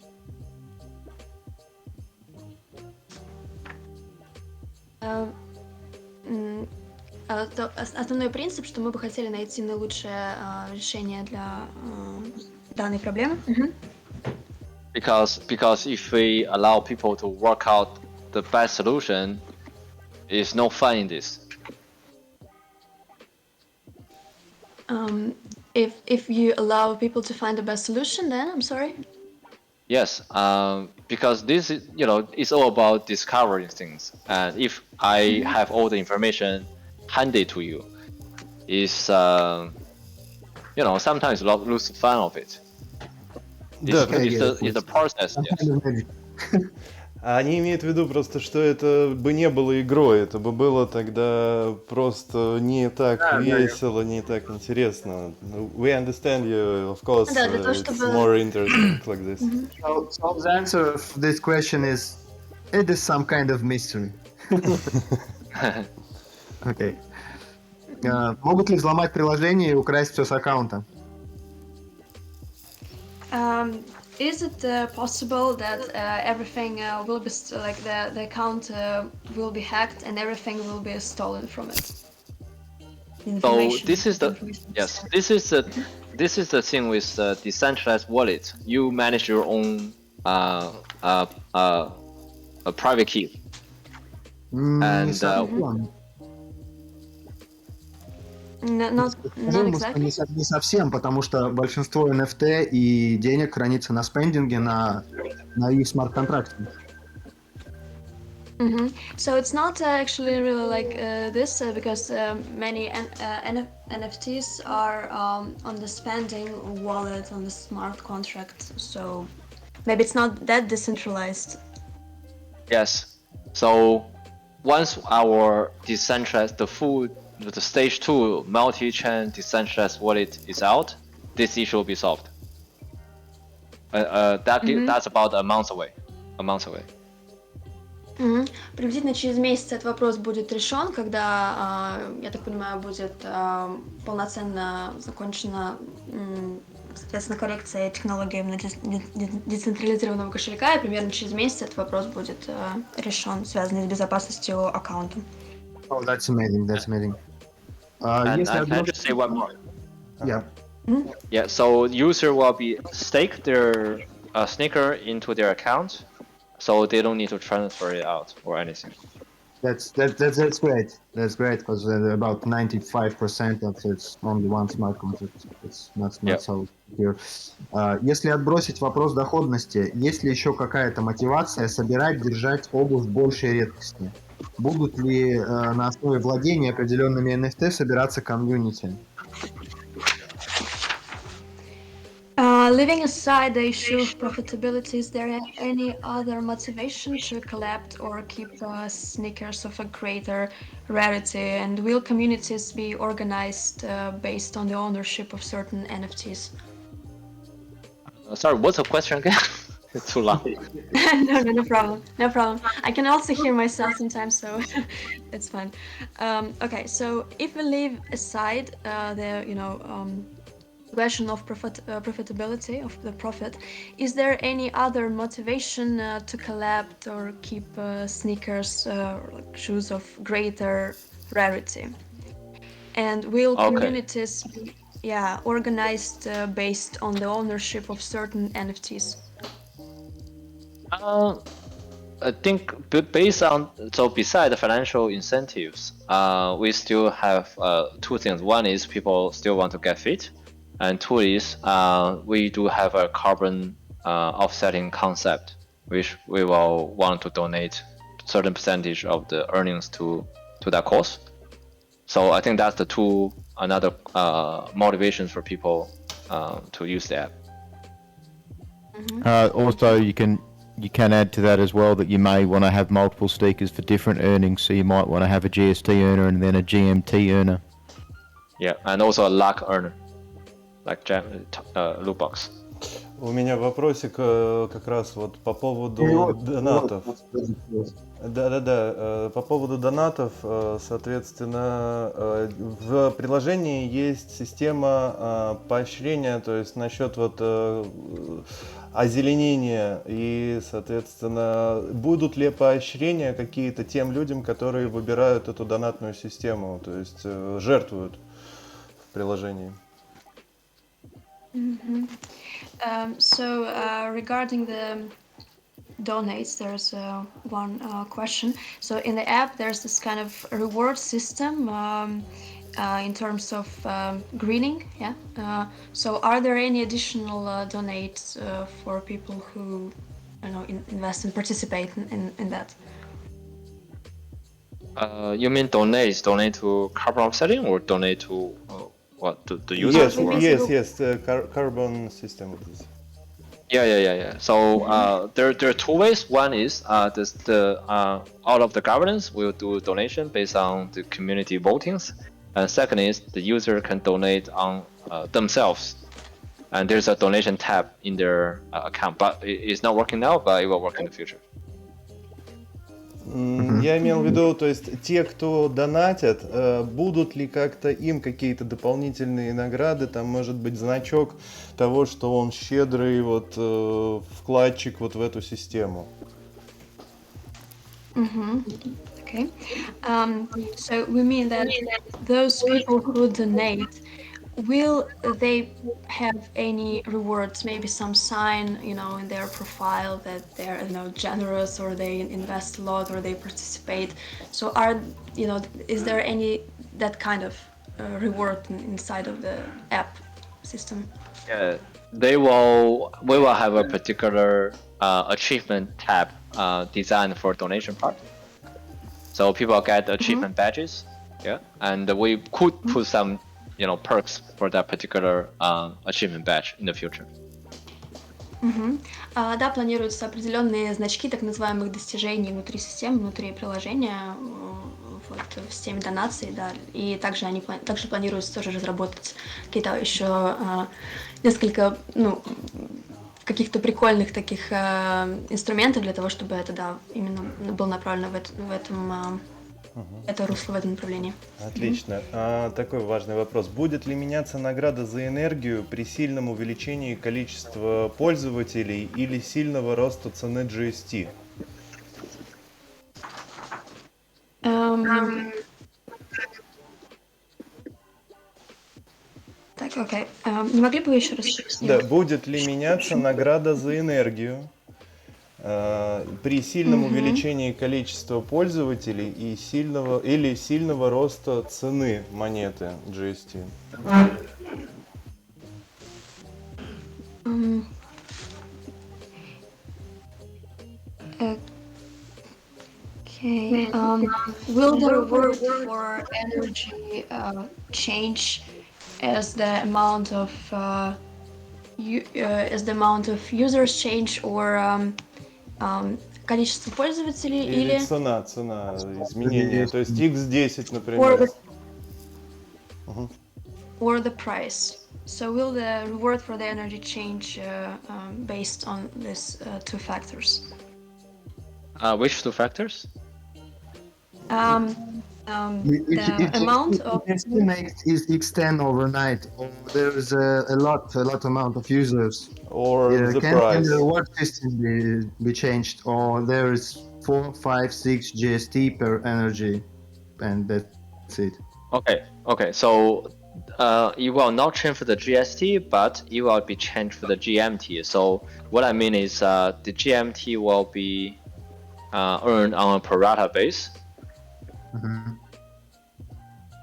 Основной принцип, что мы бы хотели найти наилучшее решение для данной проблемы. Because if we allow people to work out the best solution, there's no fun in this. If you allow people to find the best solution, then I'm sorry. Yes, because this is it's all about discovering things, and if I have all the information handed to you, is sometimes lose fun of it. It's a process. Yes. Они имеют в виду просто, что это бы не было игрой, это бы было тогда просто не так весело, не так интересно. We understand you, of course, it's more interesting like this. So the answer of this question is, it is some kind of mystery. Okay. Могут ли взломать приложение и украсть все с аккаунта? Is it possible that everything will be the account will be hacked and everything will be stolen from it? So this is the thing with decentralized wallet. You manage your own a private key, Not exactly. Не совсем, потому что большинство NFT и денег хранится на спендинге, на их смарт-контракте. So it's not actually really like this because many NFTs are on the spending wallet on the smart contract. So maybe it's not that decentralized. Yes. So once our decentralized, the stage 2 multi-chain decentralized wallet is out, this issue will be solved. That's about a month away. Приблизительно через месяц этот вопрос будет решен, когда, я так понимаю, будет полноценно закончена, соответственно, коррекция технологий децентрализированного кошелька, и примерно через месяц этот вопрос будет решен, связанный с безопасностью аккаунта. Oh, that's amazing. And can I just say one more? Yeah. Yeah. So user will be stake their sneaker into their account, so they don't need to transfer it out or anything. That's great. That's great because about 95% of it's only one smart contract. It's not so secure. Если отбросить вопрос доходности, есть ли еще какая-то мотивация собирать, держать обувь большей редкости? Будут ли на основе владения определенными NFT собираться комьюнити? Leaving aside the issue of profitability, is there any other motivation to collect or keep sneakers of a greater rarity? And will communities be organized based on the ownership of certain NFTs? Sorry, what's the question again? It's too long. No problem. I can also hear myself sometimes, so it's fine. Okay, so if we leave aside the question of profitability of the profit, is there any other motivation to collect or keep sneakers or shoes of greater rarity? And will communities be organized based on the ownership of certain NFTs? I think based on, so beside the financial incentives, we still have two things. One is people still want to get fit, and two is we do have a carbon offsetting concept, which we will want to donate certain percentage of the earnings to that cause. So I think that's the two another motivations for people to use the app. Also, you can add to that as well that you may want to have multiple stickers for different earnings. So you might want to have a GST earner and then a GMT earner. Yeah, and also a luck earner, like loot box. У меня вопросик как раз вот по поводу донатов. Да, по поводу донатов, соответственно, в приложении есть система поощрения, то есть насчет вот озеленения, и, соответственно, будут ли поощрения какие-то тем людям, которые выбирают эту донатную систему, то есть жертвуют в приложении? So regarding the donates, there's one question. So in the app, there's this kind of reward system in terms of greening. Yeah. So are there any additional donates for people who invest and participate in that? You mean donate to carbon offsetting or donate to what the users? Yes, carbon system. Yeah. So there are two ways. One is out of the governance will do donation based on the community votings, and second is the user can donate on themselves, and there's a donation tab in their account. But it's not working now, but it will work in the future. Я имел в виду, то есть те, кто донатят, будут ли как-то им какие-то дополнительные награды, там может быть значок того, что он щедрый вот вкладчик вот в эту систему. Okay. So we mean that those people who donate, will they have any rewards, maybe some sign, in their profile that they're, generous, or they invest a lot, or they participate? So is there any that kind of reward inside of the app system? Yeah, we will have a particular achievement tab designed for donation part. So people get achievement badges, yeah, and we could put some, perks for that particular achievement badge in the future. Да, планируются определенные значки так называемых достижений внутри системы, внутри приложения, вот, в системе донаций, да, и также планируется тоже разработать какие-то еще несколько, каких-то прикольных таких инструментов для того, чтобы это, да, именно было направлено в этом это русло, в этом направлении. Отлично. Такой важный вопрос. Будет ли меняться награда за энергию при сильном увеличении количества пользователей или сильного роста цены GST? Так, окей. Не могли бы вы еще раз? Да, будет ли меняться награда за энергию при сильном увеличении количества пользователей и сильного роста цены монеты GST? Okay. Will the reward for energy change as the amount of users change, or количество пользователей или цена изменения, то есть x10, например. Or the price. So will the reward for the energy change based on these two factors? Which two factors? The amount of estimate is x10 overnight, or there is a lot amount of users, or the can price. The reward system be changed, or there is 4, 5, 6 GST per energy, and that's it. Okay. So it will not change for the GST, but it will be changed for the GMT. So what I mean is the GMT will be earned on a pro rata base.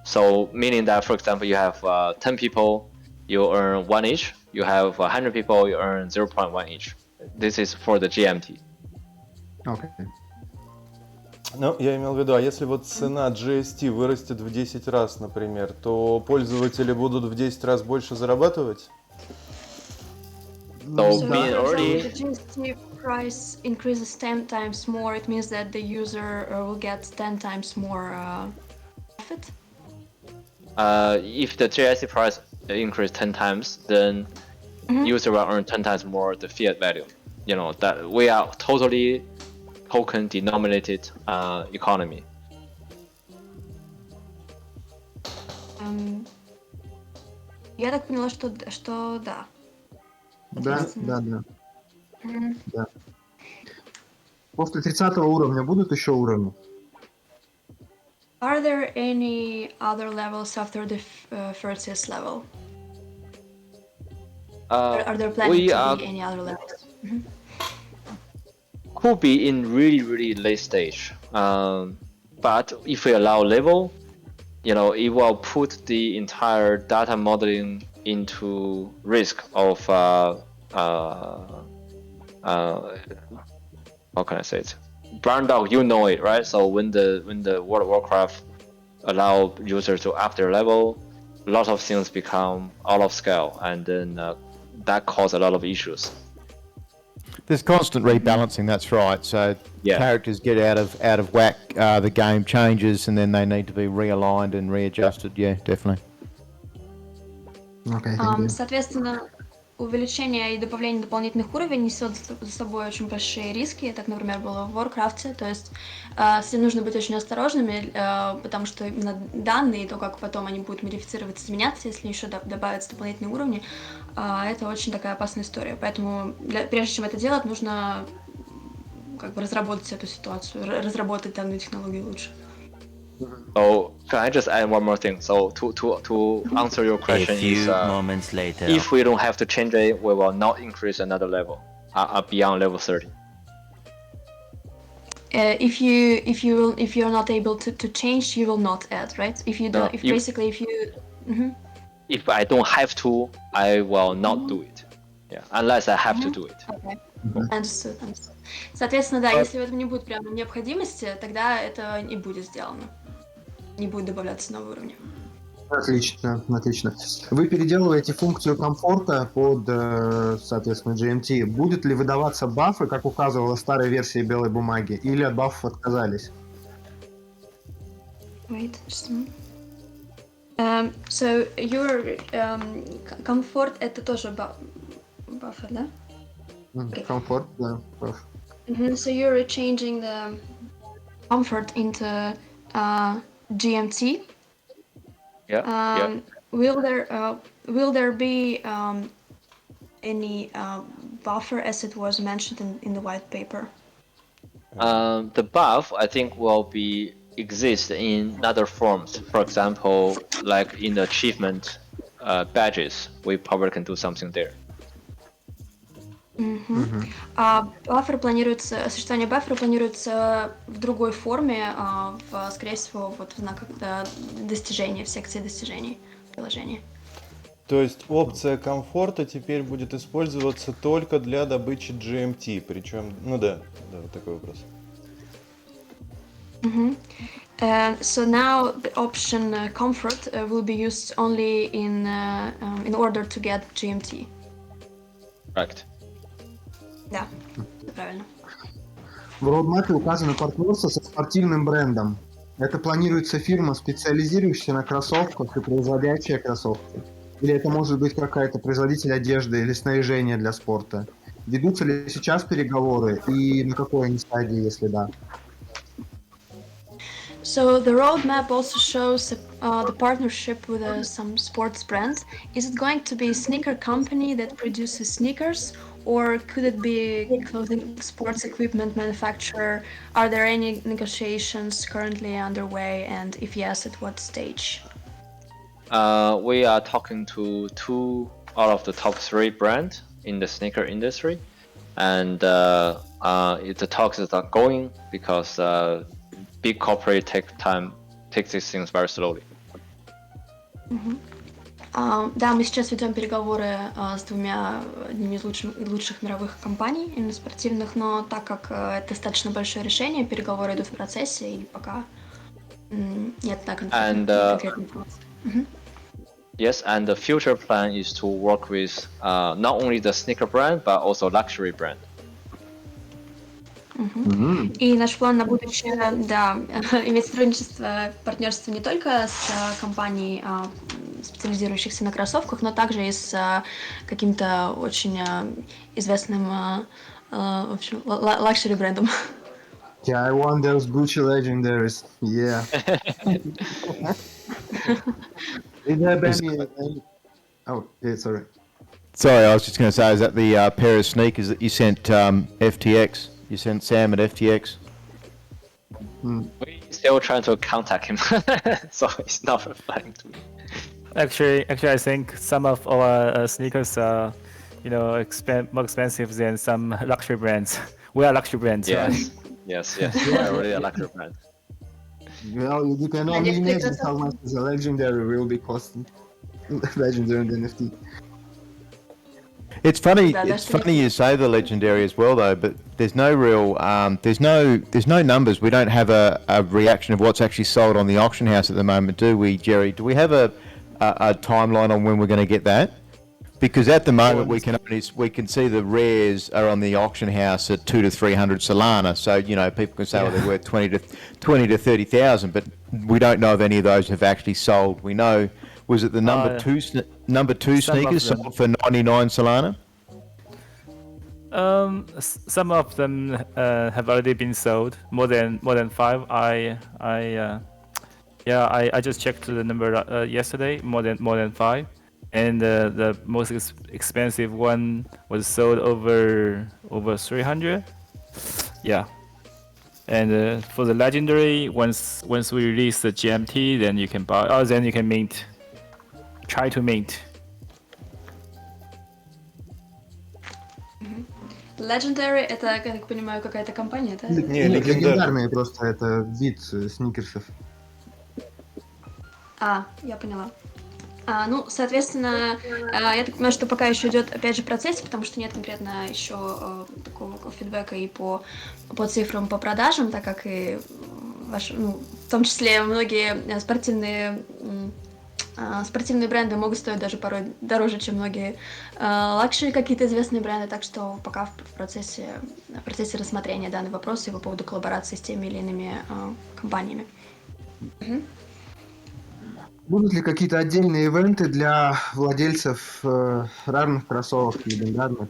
So meaning that, for example, you have 10 people, you earn 1 each. You have 100 people, you earn 0.1 each. This is for the GMT. Okay. Ну, я имел в виду, а если вот цена GST вырастет в 10 раз, например, то пользователи будут в 10 раз больше зарабатывать? So being already... the GST price increases 10 times more, it means that the user will get 10 times more profit? If the GST price increase 10 times, then user will earn 10 times more the fiat value. That we are totally token denominated economy. Я так поняла, что да. Да. После 30 уровня будут еще уровни? Are there any other levels after the 30th level? Are there planning to be any other levels? Could be in really, really late stage. But if we allow level, it will put the entire data modeling into risk of how can I say it? Brown dog, you know it, right? So when the World of Warcraft allow users to up their level, a lot of things become out of scale, and then that causes a lot of issues. There's constant rebalancing. That's right. So characters get out of whack. The game changes, and then they need to be realigned and readjusted. Yeah, definitely. Okay. Соответственно, увеличение и добавление дополнительных уровней несет за собой очень большие риски. Так, например, было в Warcraft. То есть с этим нужно быть очень осторожными, потому что именно данные и то, как потом они будут модифицироваться, изменяться, если еще добавятся дополнительные уровни, это очень такая опасная история. Поэтому прежде чем это делать, нужно разработать эту ситуацию, разработать данную технологию лучше. So can I just add one more thing? So to answer your question is, moments later. If we don't have to change it, we will not increase another level beyond level 30. if you're not able to change, you will not add, right? If you don't, if I don't have to, I will not do it. Yeah, unless I have to do it. Okay. Understood. Соответственно, да, если в этом не будет прямо необходимости, тогда это не будет сделано. Не будет добавляться новые уровни. Отлично. Вы переделываете функцию комфорта под, соответственно, GMT. Будет ли выдаваться бафы, как указывала старая версия белой бумаги, или от бафов отказались? Wait, just a minute. So your comfort это тоже buffer, да? Комфорт, да. So you're changing the comfort into GMT. Yeah. Will there be any buffer as it was mentioned in the white paper? The buff I think will exist in other forms. For example, like in the achievement badges, we probably can do something there. Существование баффера планируется в другой форме, скорее всего, вот в знаках достижения, в секции достижений приложения. То есть опция комфорта теперь будет использоваться только для добычи GMT, причем, вот такой вопрос. So now the option comfort will be used only in order to get GMT. Right. Да, правильно. В роудмапе указано партнерство со спортивным брендом. Это планируется фирма, специализирующаяся на кроссовках и производящая кроссовки? Или это может быть какая-то производитель одежды или снаряжения для спорта? Ведутся ли сейчас переговоры и на какой они стадии, если да? So the roadmap also shows the partnership with some sports brand. Is it going to be a sneaker company that produces sneakers, or could it be clothing sports equipment manufacturer? Are there any negotiations currently underway, and if yes, at what stage? We are talking to 2 out of the top 3 brands in the sneaker industry, and the talks are ongoing because big corporate take these things very slowly. Да, мы сейчас ведем переговоры с одними из лучших мировых компаний, именно спортивных, но так как это достаточно большое решение, переговоры идут в процессе, и пока нет конкретной информации. Yes, and the future plan is to work with not only the sneaker brand, but also luxury brand. И наш план на будущее, да, иметь сотрудничество, партнерство не только с компанией, специализирующихся на кроссовках, но также и с каким-то очень известным, в общем, лакшери брендом. Yeah, I want those Gucci legendaries. Yeah. Sorry. Sorry, I was just going to say, is that the pair of sneakers that you sent FTX? You sent Sam at FTX? We're still trying to contact him, so he's not replying to me. Actually, I think some of our sneakers are, more expensive than some luxury brands. We are luxury brands. Yes, right? yes, we are really a luxury brand. Well, you can only imagine how much the legendary will be costing. Legendary NFT. It's funny you say the legendary as well, though. But there's no real, there's no numbers. We don't have a reaction of what's actually sold on the auction house at the moment, do we, Jerry? Do we have a timeline on when we're going to get that? Because at the moment we can see the rares are on the auction house at 200 to 300 Solana. So people can say, well, they're worth 20 to 30,000, but we don't know if any of those have actually sold. We know. Was it the number two sneakers sold for 99 Solana? Some of them have already been sold, more than 5. I just checked the number yesterday, more than 5, and the most expensive one was sold over 300. Yeah. And for the legendary, once we release the GMT, then you can buy. Oh, then you can mint. Try to mint. Legendary — это, я так понимаю, какая-то компания, да? Не, легендарные просто, это вид сникерсов. Я поняла. Ну, соответственно, я так понимаю, что пока еще идет, опять же, в процессе, потому что нет конкретно еще такого фидбэка и по цифрам, по продажам, так как и в том числе многие спортивные бренды могут стоить даже порой дороже, чем многие лакшери какие-то известные бренды, так что пока в процессе рассмотрения данного вопроса и по поводу коллаборации с теми или иными компаниями. Будут ли какие-то отдельные ивенты для владельцев рарных кроссовок, легендарных?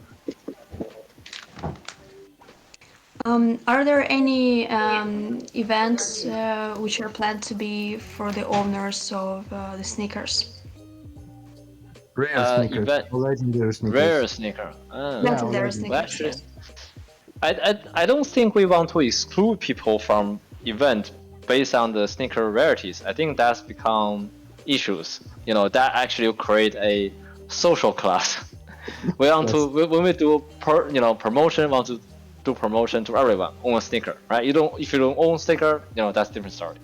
Are there any events which are planned to be for the owners of the sneakers? Rare sneakers, legendary sneakers. Rare sneaker. Legendary sneakers. Actually, I don't think we want to exclude people from event based on the sneaker rarities. I think that's become issues. That actually create a social class. We want to when we do promotion, want to do promotion to everyone own a sneaker, right? If you don't own sneaker, that's a different story.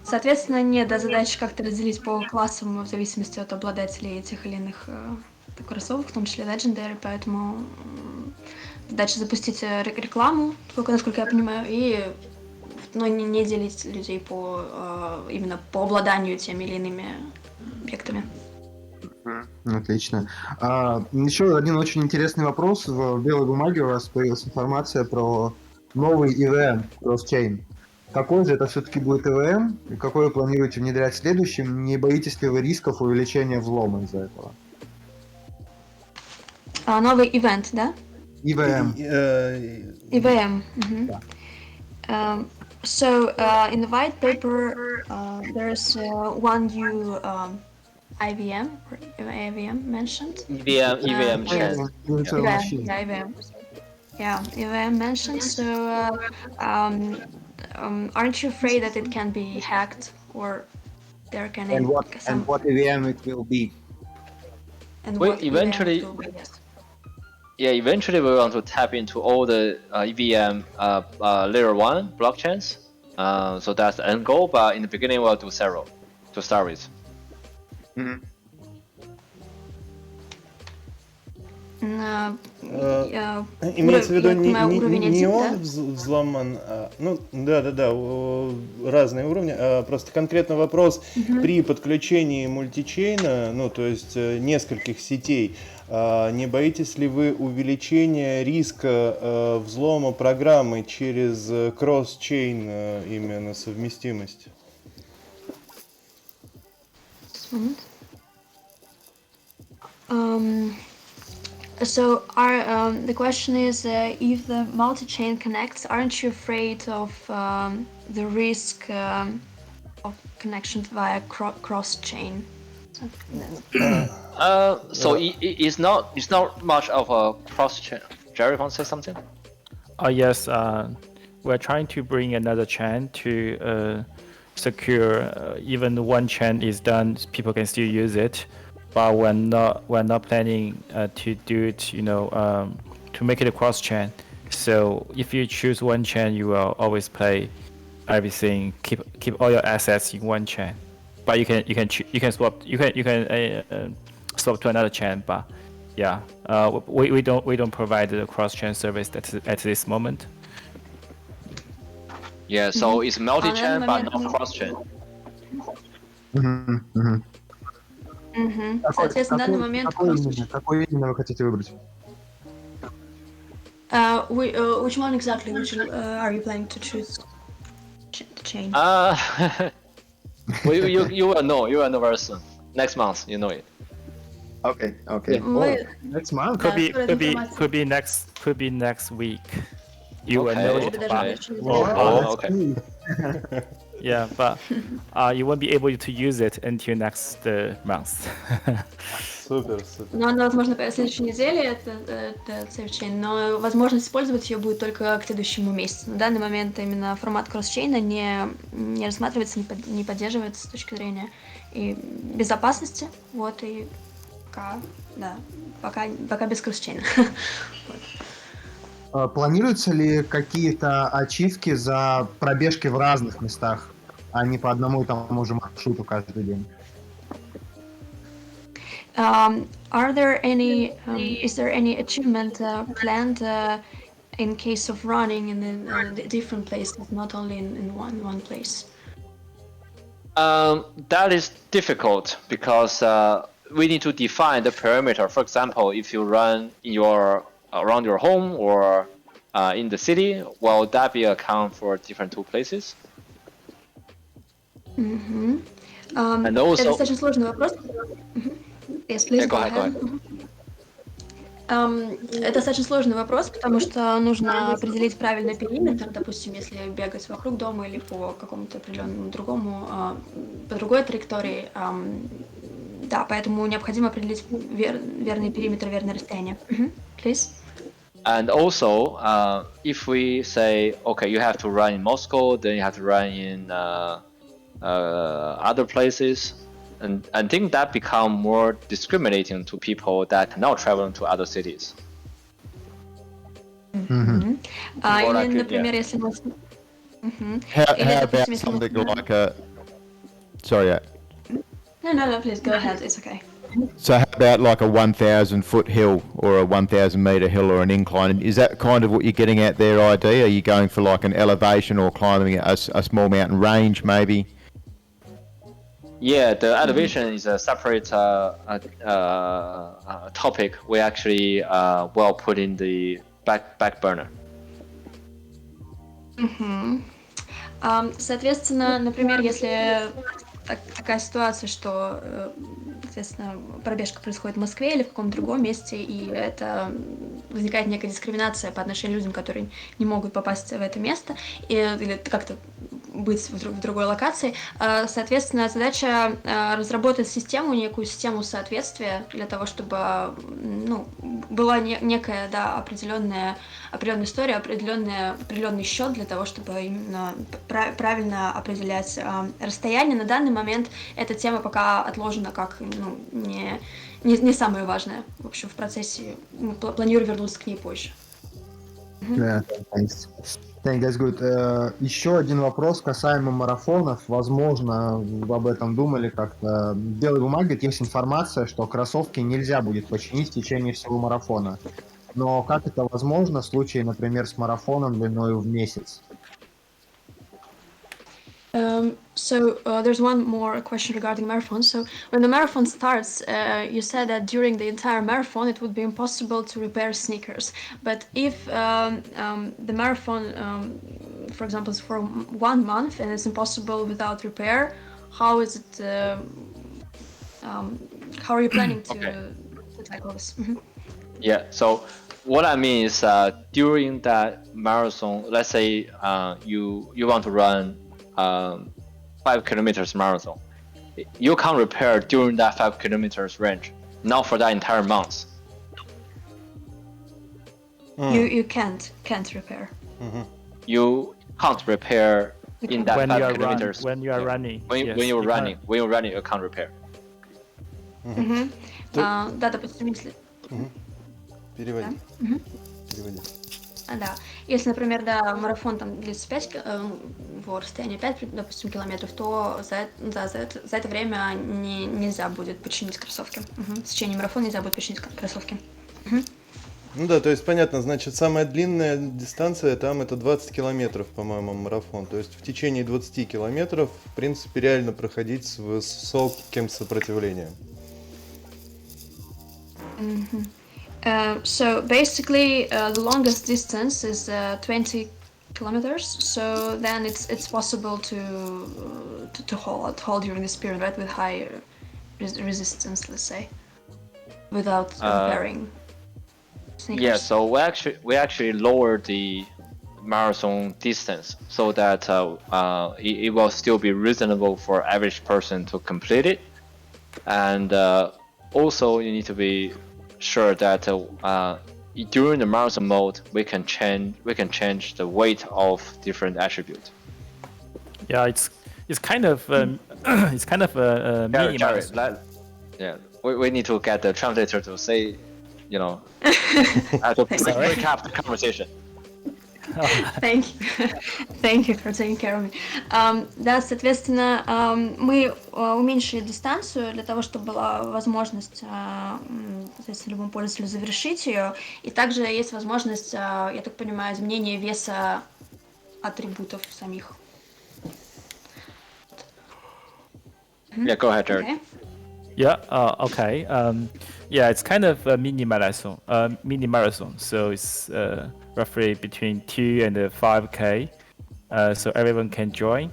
Соответственно, нет задачи как-то разделить по классам в зависимости от обладателей этих или иных кроссовок, в том числе Legendary, поэтому задача запустить рекламу, насколько я понимаю, но не делить людей именно по обладанию теми или иными объектами. Отлично. Еще один очень интересный вопрос. В белой бумаге у вас появилась информация про новый ИВМ, кросс-чейн. Какой же это все-таки будет ИВМ? И какой вы планируете внедрять следующим? Не боитесь ли вы рисков увеличения взлома из-за этого? Новый ивент, да? ИВМ. ИВМ. So in the white paper, there's one new IVM mentioned. EVM chance. EVM mentioned. So aren't you afraid that it can be hacked or there can and what EVM it will be? And well, what eventually, EVM will be, yes. Yeah, eventually we want to tap into all the EVM layer 1 blockchains. So that's the end goal, but in the beginning we'll do several to start with. Mm-hmm. Имеется в виду не он взломан, разные уровни. Просто конкретно вопрос при подключении мультичейна, то есть нескольких сетей, не боитесь ли вы увеличения риска взлома программы через кросс-чейн именно совместимость? So the question is, if the multi-chain connects, aren't you afraid of the risk of connection via cross-chain? So it's not much of a cross-chain. Jerry, want to say something? Yes. We're trying to bring another chain to secure. Even one chain is done, people can still use it. But we're not planning to do it, to make it a cross chain. So if you choose one chain, you will always play everything, keep all your assets in one chain. But you can swap swap to another chain. But yeah, we don't provide the cross chain service at this moment. Yeah, so it's multi-chain but not cross chain. Соответственно, на данный момент... Какой именно вы хотите выбрать? Which one exactly are you planning to choose? Chain? You will know very soon. Next month, you know it. Okay. Next month? Could be next week. You will know it. Okay. Yeah, but you won't be able to use it until next month. Супер. Ну, она, возможно, по следующей неделе, это сообщение, но возможность использовать ее будет только к следующему месяцу. На данный момент именно формат кросс-чейна не рассматривается, не поддерживается с точки зрения и безопасности, и пока, да, пока без кросс-чейна. Планируются ли какие-то ачивки за пробежки в разных местах, а не по одному и тому же маршруту каждый день? Are there any? Is there any achievement planned in case of running in different places, not only in one place? That is difficult because we need to define the perimeter. For example, if you run in around your home or in the city, will that be account for different two places? Mm-hmm. And also, это достаточно сложный вопрос. Yes, please go ahead. Это достаточно сложный вопрос, потому что нужно определить правильный периметр, допустим, если бегать вокруг дома или по какому-то определенному по другой траектории. Да, поэтому необходимо определить верный периметр, верное расстояние. Please. And also, if we say, okay, you have to run in Moscow, then you have to run in other places, and I think that become more discriminating to people that cannot travel to other cities. Или, например, если мы... How about something like a... Sorry. No, please go ahead. It's okay. So how about like a 1,000-foot hill or a 1,000-meter hill or an incline? Is that kind of what you're getting at there, ID? Are you going for like an elevation or climbing a small mountain range maybe? Yeah, the elevation is a separate topic. We actually will put in the back burner. Соответственно, например, если такая ситуация, что, соответственно, пробежка происходит в Москве или в каком-то другом месте, и это возникает некая дискриминация по отношению к людям, которые не могут попасть в это место или как-то быть в другой локации. Соответственно, задача разработать некую систему соответствия для того, чтобы была некая определенная история, определенный счет для того, чтобы именно правильно определять расстояние. На данный момент эта тема пока отложена как не самая важная. В общем, в процессе мы планируем вернуться к ней позже. Yeah, thanks. That's good. Еще один вопрос касаемо марафонов. Возможно, вы об этом думали как-то. В белой бумаге есть информация, что кроссовки нельзя будет починить в течение всего марафона. Но как это возможно в случае, например, с марафоном длиною в месяц? So there's one more question regarding marathon. So when the marathon starts, you said that during the entire marathon it would be impossible to repair sneakers. But if the marathon, for example, is for 1 month and it's impossible without repair, how is it? How are you planning to tackle this? Yeah. So what I mean is during that marathon, let's say you want to run 5 kilometers marathon. You can't repair during that 5 kilometers range, not for that entire month. You can't repair. You can't repair in that 5 kilometers. When you are running. When you're running, you can't repair. Да, допустим, если... Переводи. Да. Если, например, марафон там длится 5 расстояние 5, допустим, километров, то за это время нельзя будет починить кроссовки. В течение марафона нельзя будет починить кроссовки. Ну да, то есть понятно, значит, самая длинная дистанция там это 20 километров, по-моему, марафон. То есть в течение 20 километров, в принципе, реально проходить с высоким сопротивлением. So basically, the longest distance is 20 kilometers. So then it's possible to hold during this period, right, with high resistance, let's say, without repairing sneakers. Yeah. So we actually lowered the marathon distance so that it will still be reasonable for average person to complete it, and also you need to be sure that during the marathon mode we can change the weight of different attributes. Yeah, it's kind of a mini marathon. Yeah, we need to get the translator to say, you know, to recap the conversation. Thank you. Thank you for taking care of me. Да, соответственно, мы уменьшили дистанцию для того, чтобы была возможность, соответственно, любому пользователю завершить ее. И также есть возможность, я так понимаю, изменения веса атрибутов самих. Yeah, go ahead, Jared. Okay. Yeah. Okay. Yeah, it's kind of a mini marathon. So it's roughly between 2 and 5K. So everyone can join,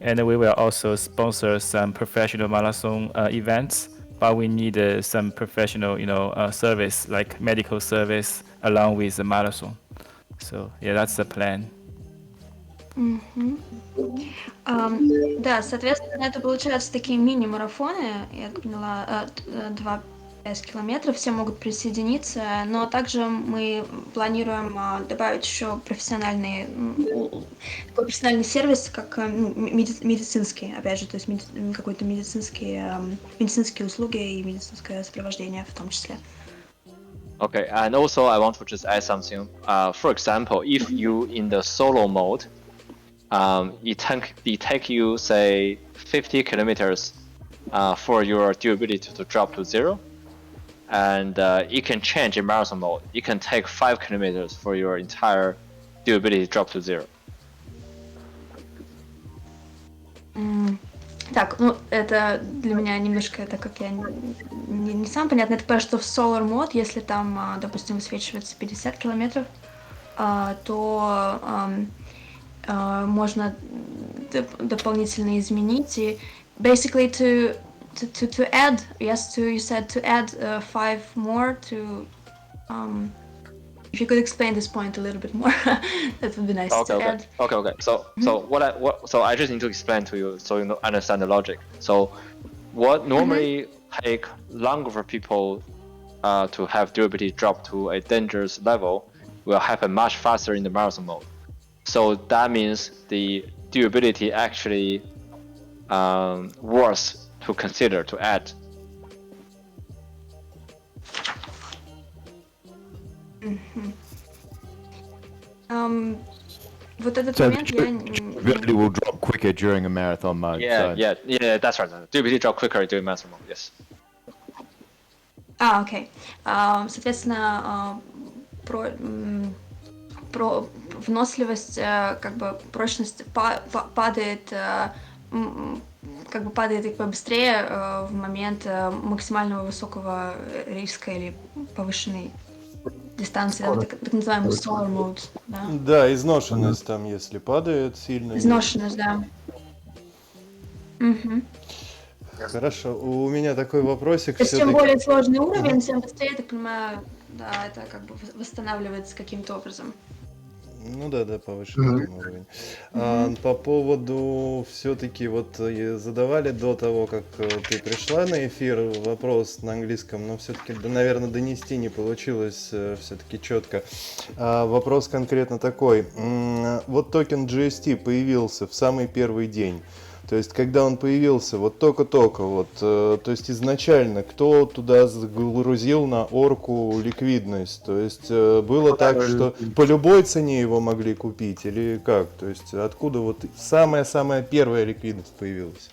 and we will also sponsor some professional marathon events. But we need some professional, service like medical service along with the marathon. So yeah, that's the plan. Да, соответственно, это получаются такие мини-марафоны, я так поняла, 2-5 километров, все могут присоединиться, но также мы планируем добавить еще профессиональный сервис, как медицинский, опять же, то есть какой-то медицинские услуги и медицинское сопровождение в том числе. Okay, and also I want to just add something. For example, if you in the solo mode, it take you say 50 kilometers for your durability to drop to 0, and it can change in marathon mode. It can take 5 kilometers for your entire durability to drop to 0. Так, это для меня немножко, так как я не сам понятно, это потому что в Solar Mode, если там, допустим, высвечивается 50 километров, то можно дополнительно изменить и basically to add, yes, you said to add 5 more to if you could explain this point a little bit more, that would be nice. Okay. So I just need to explain to you so you understand the logic. So what normally take longer for people to have durability drop to a dangerous level will happen much faster in the marathon mode. So that means the durability actually worth to consider to add. Вот этот So момент durability will drop quicker during a marathon mode. Yeah, that's right. Durability drop quicker during marathon mode, yes. Окей. Соответственно, про выносливость, как бы прочность падает, как бы падает быстрее в момент максимального высокого риска или повышенной дистанции, так называемый solar mode. Да, изношенность там, если падает сильно. Изношенность, да. Хорошо, у меня такой вопросик. То есть чем более сложный уровень, тем быстрее, я так понимаю, да, это как бы восстанавливается каким-то образом. Ну да, повышенный уровень. По поводу все-таки вот задавали до того, как ты пришла на эфир, вопрос на английском, но все-таки, наверное, донести не получилось все-таки четко. Вопрос конкретно такой. Вот токен GST появился в самый первый день. То есть, когда он появился, вот только-только, вот, то есть, изначально, кто туда загрузил на орку ликвидность? То есть, было так, что по любой цене его могли купить или как? То есть, откуда вот самая-самая первая ликвидность появилась?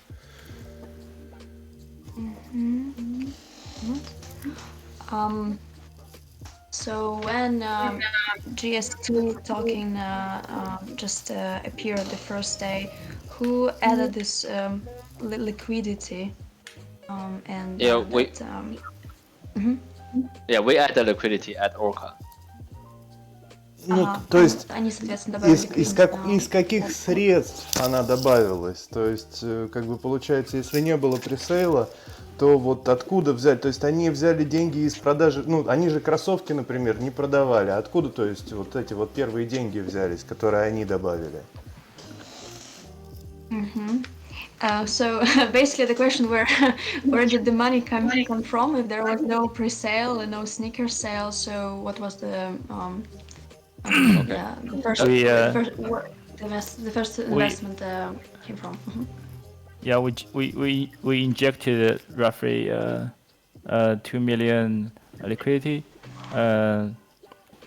So when GS2 token just appeared the first day, who added this liquidity? And we added liquidity at Orca. Ну, то есть, они, соответственно, добавили из каких средств она добавилась? То есть, как бы получается, если не было пресейла, то вот откуда взять? То есть они взяли деньги из продажи, ну, они же кроссовки, например, не продавали. Откуда, то есть, вот эти вот первые деньги взялись, которые они добавили? So basically the question where did the money come from if there was no pre-sale and no sneaker sale? So what was the the first investment came from? Yeah, we injected roughly 2 million liquidity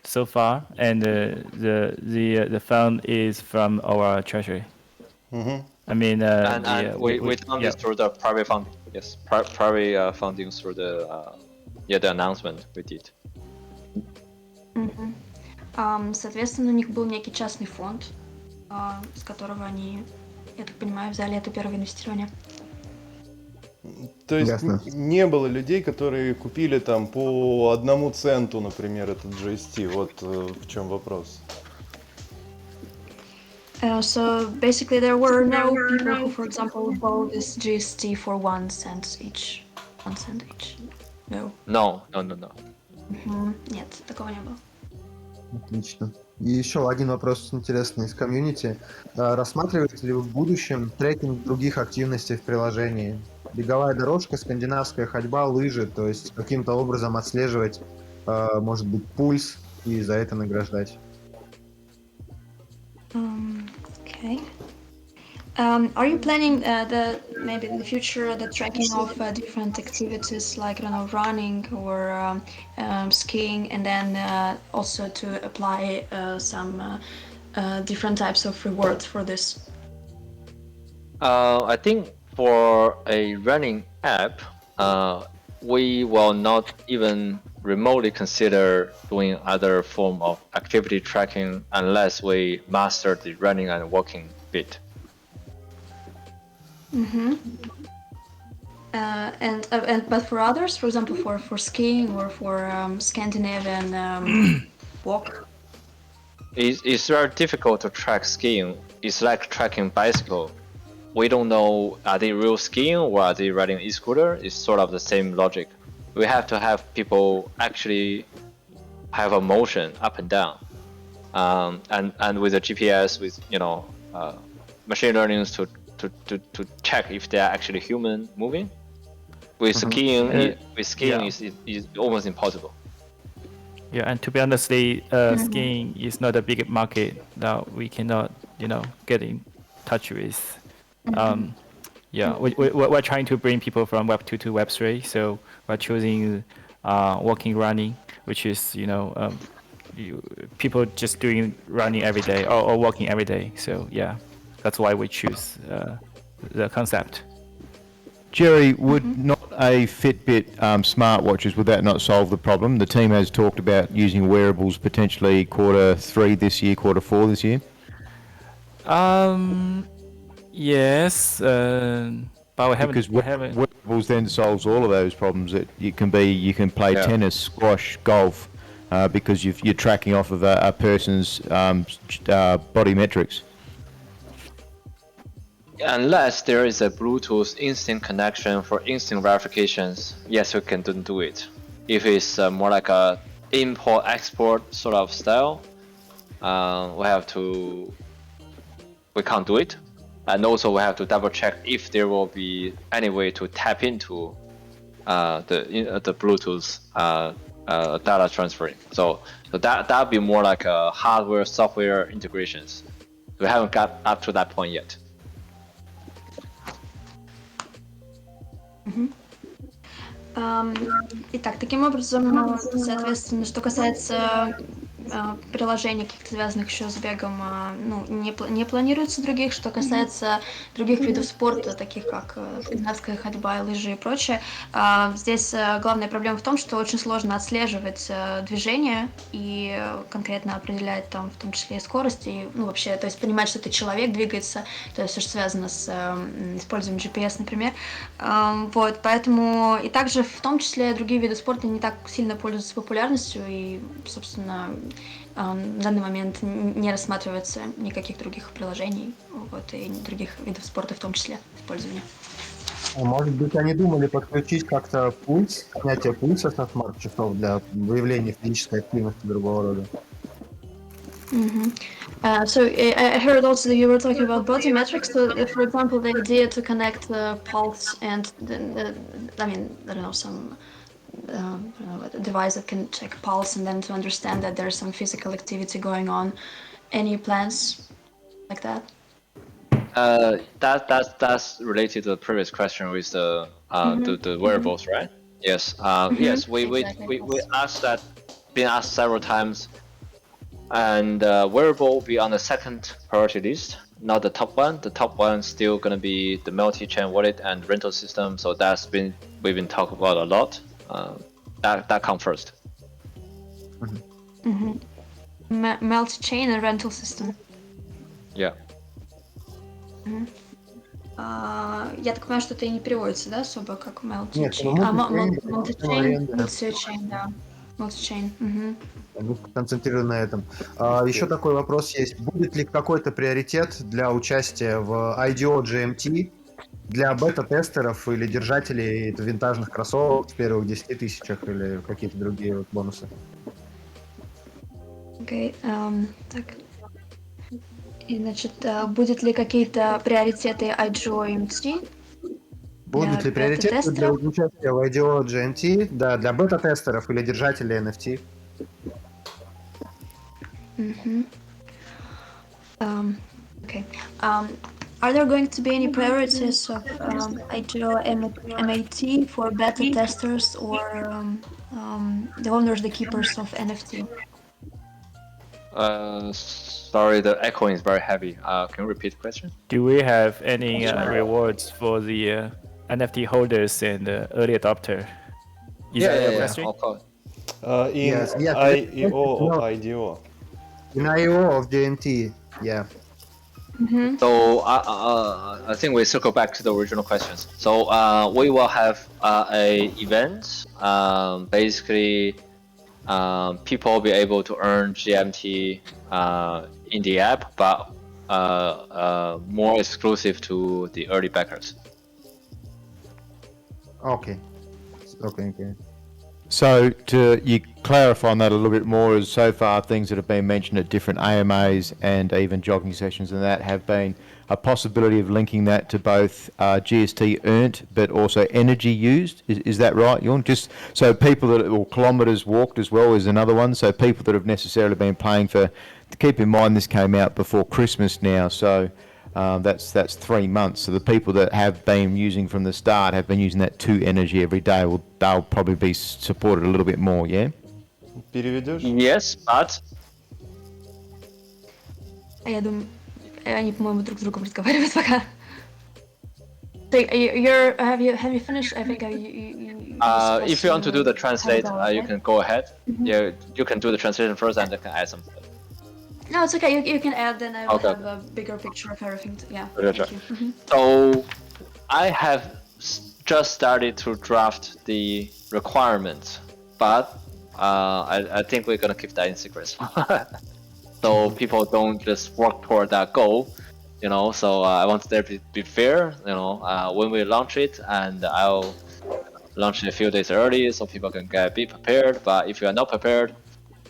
so far, and the fund is from our treasury. I mean, we done this through the private funding. Yes, private funding through the announcement we did. Соответственно, у них был некий частный фонд, с которого они, я так понимаю, взяли это первое инвестирование. То есть не было людей, которые купили там по 1 центу, например, этот GST. Вот в чем вопрос. So basically, there were no people who, for example, bought this GST for 1 cent each. 1 cent each. No. No. Нет, такого не было. Отлично. И еще один вопрос интересный из комьюнити. Рассматриваете ли вы в будущем трекинг других активностей в приложении? Беговая дорожка, скандинавская ходьба, лыжи, то есть каким-то образом отслеживать, может быть, пульс и за это награждать? Okay. Are you planning maybe in the future the tracking of different activities like, I don't know, running or skiing, and then also to apply some different types of rewards for this? I think for a running app, we will not even remotely consider doing other form of activity tracking unless we master the running and walking bit. But for others, for example, for skiing or for Scandinavian walk, it's very difficult to track skiing. It's like tracking bicycle. We don't know, are they real skiing or are they riding e-scooter? It's sort of the same logic. We have to have people actually have a motion up and down, and with the GPS, with machine learning to check if they are actually human moving. With skiing, is almost impossible. Yeah, and to be honest, skiing is not a big market that we cannot, get in touch with. We're trying to bring people from Web 2 to Web 3, so we're choosing walking, running, which is people just doing running every day or walking every day. So yeah, that's why we choose the concept. Jerry, would not a Fitbit smartwatches, would that not solve the problem? The team has talked about using wearables potentially Q3 this year, Q4 this year. Yes, but we haven't. Because wearables then solves all of those problems. That you can play tennis, squash, golf, because you're tracking off of a person's body metrics. Unless there is a Bluetooth instant connection for instant verifications, yes, we can do it. If it's more like a import-export sort of style, we can't do it. And also we have to double check if there will be any way to tap into the Bluetooth data transferring. So that would be more like a hardware software integrations. We haven't got up to that point yet. Итак, таким образом, соответственно, что касается приложений, каких-то связанных еще с бегом, не планируется других. Что касается других видов спорта, таких как скандинавская ходьба, лыжи и прочее, здесь главная проблема в том, что очень сложно отслеживать движение и конкретно определять там, в том числе и скорость, и вообще, то есть понимать, что это человек двигается, то есть все, что связано с использованием GPS, например. Вот, поэтому и также в том числе другие виды спорта не так сильно пользуются популярностью, и, собственно, в данный момент не рассматривается никаких других приложений, вот, и других видов спорта в том числе использования. Может быть, они думали подключить как-то пульс, снятие пульса со смарт-часов для выявления физической активности другого рода. So I heard also that you were talking about body metrics. So, for example, the idea to connect pulse and I don't know, some a device that can check pulse and then to understand that there's some physical activity going on. Any plans like that? That's related to the previous question with the wearables, right? Yes. Yes. We asked that. Been asked several times, and wearable will be on the second priority list, not the top one. The top one still gonna be the multi-chain wallet and rental system. So we've been talking about a lot. That comes first. Multi-chain and rental system. Yeah. Я так понимаю, что это и не переводится, да, особо как multi-chain. Multi-chain, да. Multi-chain. Концентрирую на этом. Еще такой вопрос есть. Будет ли какой-то приоритет для участия в IDO GMT для бета-тестеров или держателей винтажных кроссовок в первых 10 тысячах или какие-то другие вот бонусы? Окей, так. И, значит, будет ли какие-то приоритеты IDO GMT? Будут ли приоритеты для участия в IDO GMT, да, для бета-тестеров или держателей NFT? Okay. Are there going to be any priorities of IDO MAT for beta testers or the owners, the keepers of NFT? Sorry, the echoing is very heavy. Can you repeat the question? Do we have any rewards for the NFT holders and early adopter? Is that a question? Of course. In IEO or IDO? In IO of GMT, yeah. So I think we circle back to the original questions. So we will have a event. Basically, people will be able to earn GMT in the app, but more exclusive to the early backers. Okay. So to you clarify on that a little bit more, is so far things that have been mentioned at different AMAs and even jogging sessions and that have been a possibility of linking that to both GST earned but also energy used. Is that right, Jorn? Just so people that, or kilometres walked as well is another one. So people that have necessarily been paying for, keep in mind this came out before Christmas now, so that's 3 months. So the people that have been using from the start have been using that 2 energy every day. Well, they'll probably be supported a little bit more, yeah? Переведешь? Yes, but... Я думаю, они, по-моему, друг с другом разговаривают пока. Have you finished? I think if you want to do the translate, you can go ahead. Yeah, you can do the translation first, and I can add some. No, it's okay. You can add, then I will have a bigger picture of everything. Yeah. Thank you. So, I have just started to draft the requirements, but I think we're gonna keep that in secret, so people don't just work toward that goal, you know. So I want there to be fair, you know. When we launch it, and I'll launch it a few days early, so people can be prepared. But if you are not prepared,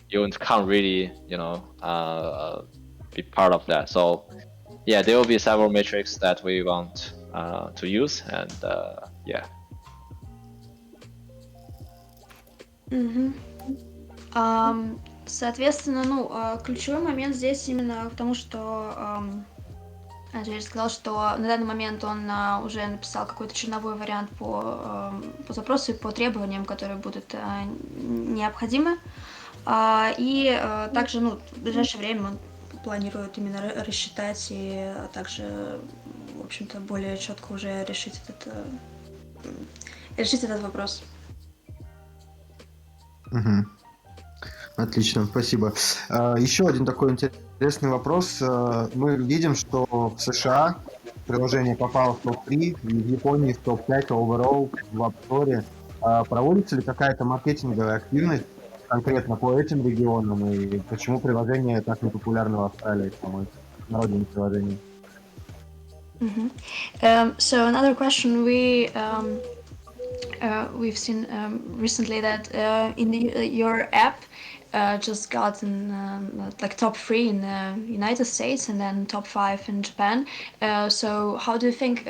you can't really, you know, be part of that. So yeah, there will be several metrics that we want to use, and yeah. Соответственно, ну, ключевой момент здесь именно потому, что Андрей сказал, что на данный момент он уже написал какой-то черновой вариант по запросу и по требованиям, которые будут необходимы. И также, ну, в ближайшее время он планирует именно рассчитать и также, в общем-то, более четко уже решить этот вопрос. Отлично, спасибо. Еще один такой интересный вопрос. Мы видим, что в США приложение попало в топ-3, в Японии в топ-5 overall в App Store. Проводится ли какая-то маркетинговая активность конкретно по этим регионам, и почему приложение так не популярно в Австралии, по-моему, народное приложение? So another question, we've seen recently that in your app just gotten like top 3 in the United States and then top 5 in Japan. So how do you think,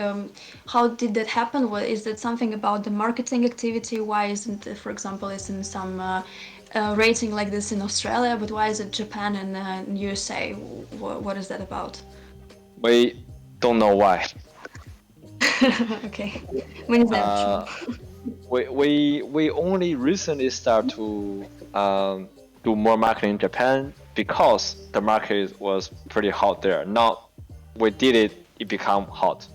how did that happen? Is that something about the marketing activity? Why isn't, for example, isn't some rating like this in Australia, but why is it Japan and USA? What is that about? We don't know why. Okay. Мы не знаем почему. we only recently start to do more marketing in Japan because the market was pretty hot there. Now we did it become hot.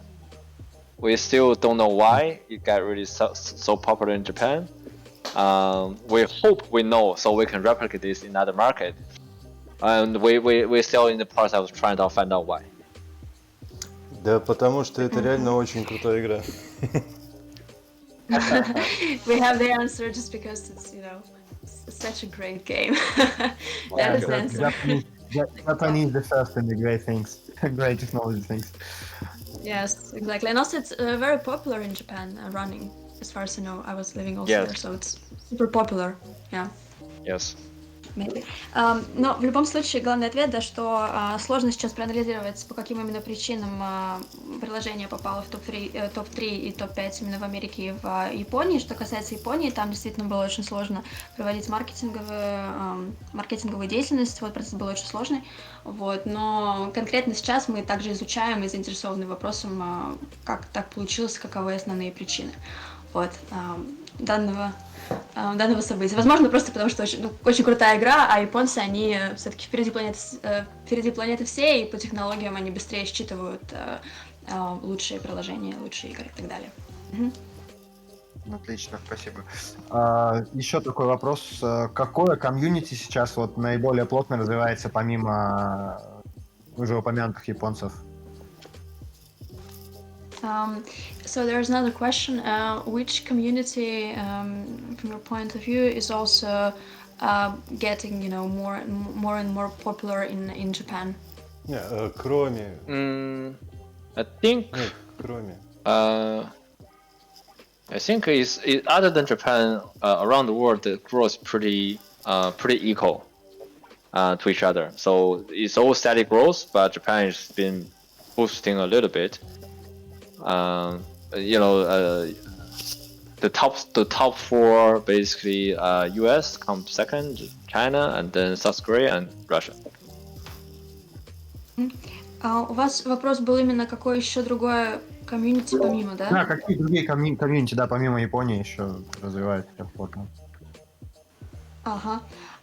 We still don't know why it got really so popular in Japan. We hope we know so we can replicate this in other market. And we still in the process of trying to find out why. Да, потому что это реально очень крутая игра. We have the answer just because it's, you know, it's such a great game. That is the answer. Japanese the first in the great things, great technology things. Yes, exactly. And also it's very popular in Japan, running. As far as I know, I was living also there, so it's super popular. Yeah. Yes. Maybe. Но в любом случае главный ответ, да, что сложно сейчас проанализировать, по каким именно причинам приложение попало в топ-3 и топ-5 именно в Америке и в Японии. Что касается Японии, там действительно было очень сложно проводить маркетинговую деятельность, вот процесс был очень сложный. Вот, но конкретно сейчас мы также изучаем и заинтересованы вопросом, как так получилось, каковы основные причины вот, данного события. Возможно, просто потому что очень крутая игра, а японцы, они все-таки впереди планеты всей, и по технологиям они быстрее считывают лучшие приложения, лучшие игры и так далее. Отлично, спасибо. Еще такой вопрос. Какое комьюнити сейчас вот наиболее плотно развивается помимо уже упомянутых японцев? So there's another question. Which community, from your point of view, is also getting, you know, more and more popular in Japan? Не, кроме. I think. Нет, кроме. I think it's other than Japan, around the world, the growth is pretty equal to each other. So it's all steady growth, but Japan has been boosting a little bit. You know, the top four basically US come second, China, and then South Korea and Russia. У вас вопрос был именно какое еще другое комьюнити помимо, да? Да, какие другие комьюнити, да, помимо Японии еще развиваются плотно?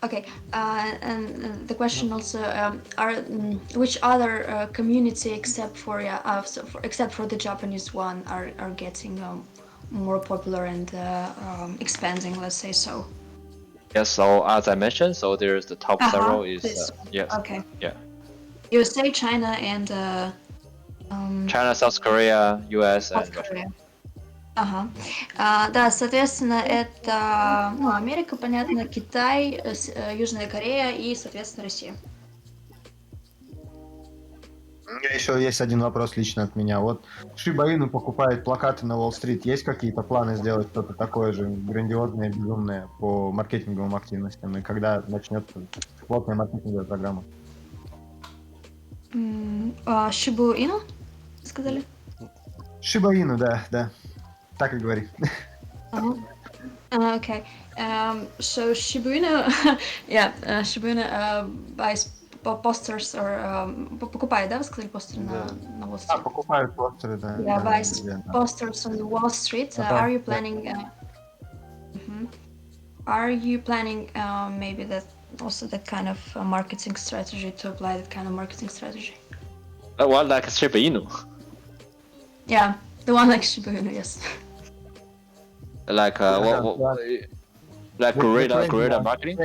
Okay. And the question also which other community except for the Japanese one are getting more popular and expanding, let's say so. Yes. So as I mentioned, so there's the top several is yes. Okay. Yeah. USA, China, and China, South Korea, US, South and Russia. Korea. Да, соответственно, это Америка, понятно, Китай, Южная Корея и, соответственно, Россия. У меня еще есть один вопрос лично от меня. Вот Shiba Inu покупает плакаты на Уолл-стрит. Есть какие-то планы сделать что-то такое же грандиозное, безумное по маркетинговым активностям? И когда начнется плотная маркетинговая программа? Shiba Inu, сказали? Shiba Inu, да. Так и говори. Okay. So Shiba Inu, Shiba Inu buys posters or покупает, да, вы сказали постеры на Wall Street? Покупают постеры, да. Yeah, buys posters on the Wall Street. Are you planning? Are you planning maybe that also that kind of marketing strategy to apply that kind of marketing strategy? Well, like Shiba Inu. Yeah, the one like Shiba Inu, yes. Like like guerrilla marketing.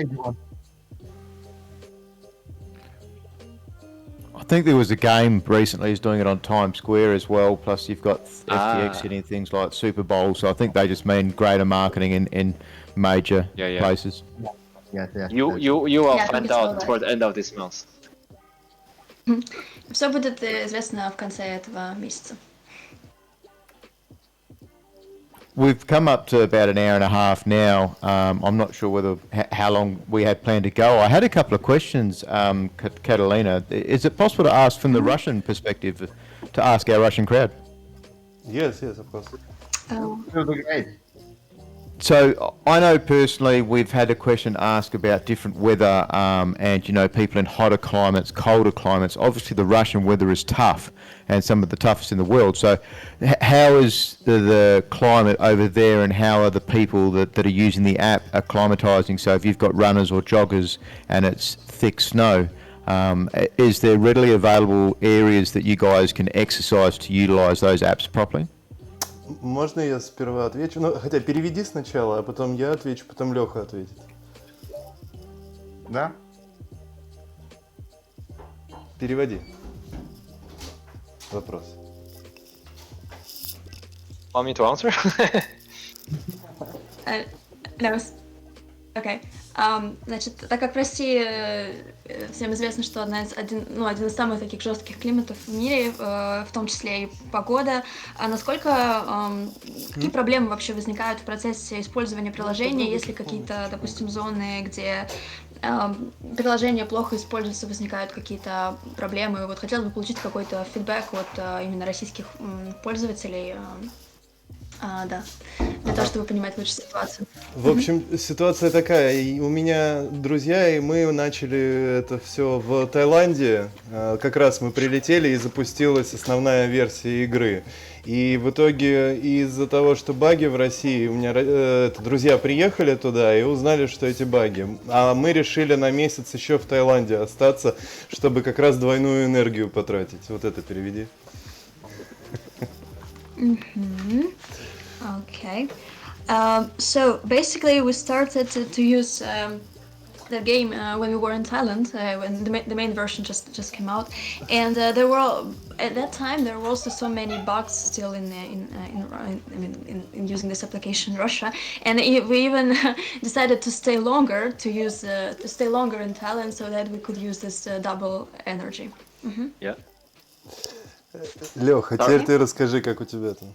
I think there was a game recently who's doing it on Times Square as well. Plus, you've got FTX hitting things like Super Bowl. So I think they just mean greater marketing in major places. Yeah. You will find out toward the end of this month. Все будет известно в конце этого месяца. We've come up to about an hour and a half now. I'm not sure how long we had planned to go. I had a couple of questions, Catalina. Is it possible to ask from the Russian perspective, to ask our Russian crowd? Yes, of course. So I know personally we've had a question asked about different weather and, you know, people in hotter climates, colder climates. Obviously the Russian weather is tough and some of the toughest in the world. So how is the climate over there, and how are the people that are using the app acclimatizing? So if you've got runners or joggers and it's thick snow, is there readily available areas that you guys can exercise to utilize those apps properly? Можно я сперва отвечу? Ну, хотя переведи сначала, а потом я отвечу, потом Леха ответит. Да? Переводи. Вопрос. Want me to answer? No. Okay. Значит, так как в России всем известно, что один из самых таких жестких климатов в мире, в том числе и погода, какие проблемы вообще возникают в процессе использования приложения, если какие-то, допустим, зоны, где приложение плохо используется, возникают какие-то проблемы. Вот хотелось бы получить какой-то фидбэк от именно российских пользователей. Да, для того, чтобы понимать лучше ситуацию. В общем, ситуация такая. И у меня друзья, и мы начали это все в Таиланде. Как раз мы прилетели, и запустилась основная версия игры. И в итоге из-за того, что баги в России, у меня друзья приехали туда и узнали, что эти баги. А мы решили на месяц еще в Таиланде остаться, чтобы как раз двойную энергию потратить. Вот это переведи. Okay. So basically, we started to use the game when we were in Thailand, when the main version just came out, and there were at that time there were also so many bugs still in using this application in Russia, and we even decided to stay longer in Thailand so that we could use this double energy. Yeah. Леха, теперь ты расскажи, как у тебя там.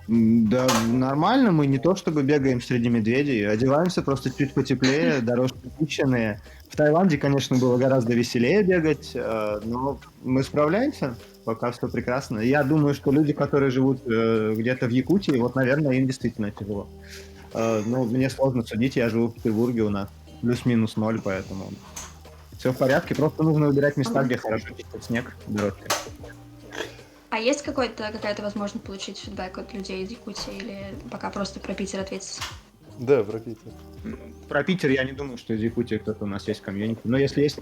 Да, нормально, мы не то чтобы бегаем среди медведей, одеваемся просто чуть потеплее, дорожки пущенные. В Таиланде, конечно, было гораздо веселее бегать, но мы справляемся, пока все прекрасно. Я думаю, что люди, которые живут где-то в Якутии, вот, наверное, им действительно тяжело. Но мне сложно судить, я живу в Петербурге, у нас плюс-минус 0, поэтому все в порядке, просто нужно выбирать места, где хорошо чистит снег, дорожки. А есть какая-то возможность получить фидбэк от людей из Якутии, или пока просто про Питер ответить? Да, про Питер. Про Питер я не думаю, что из Якутии кто-то у нас есть в комьюнити, но если есть...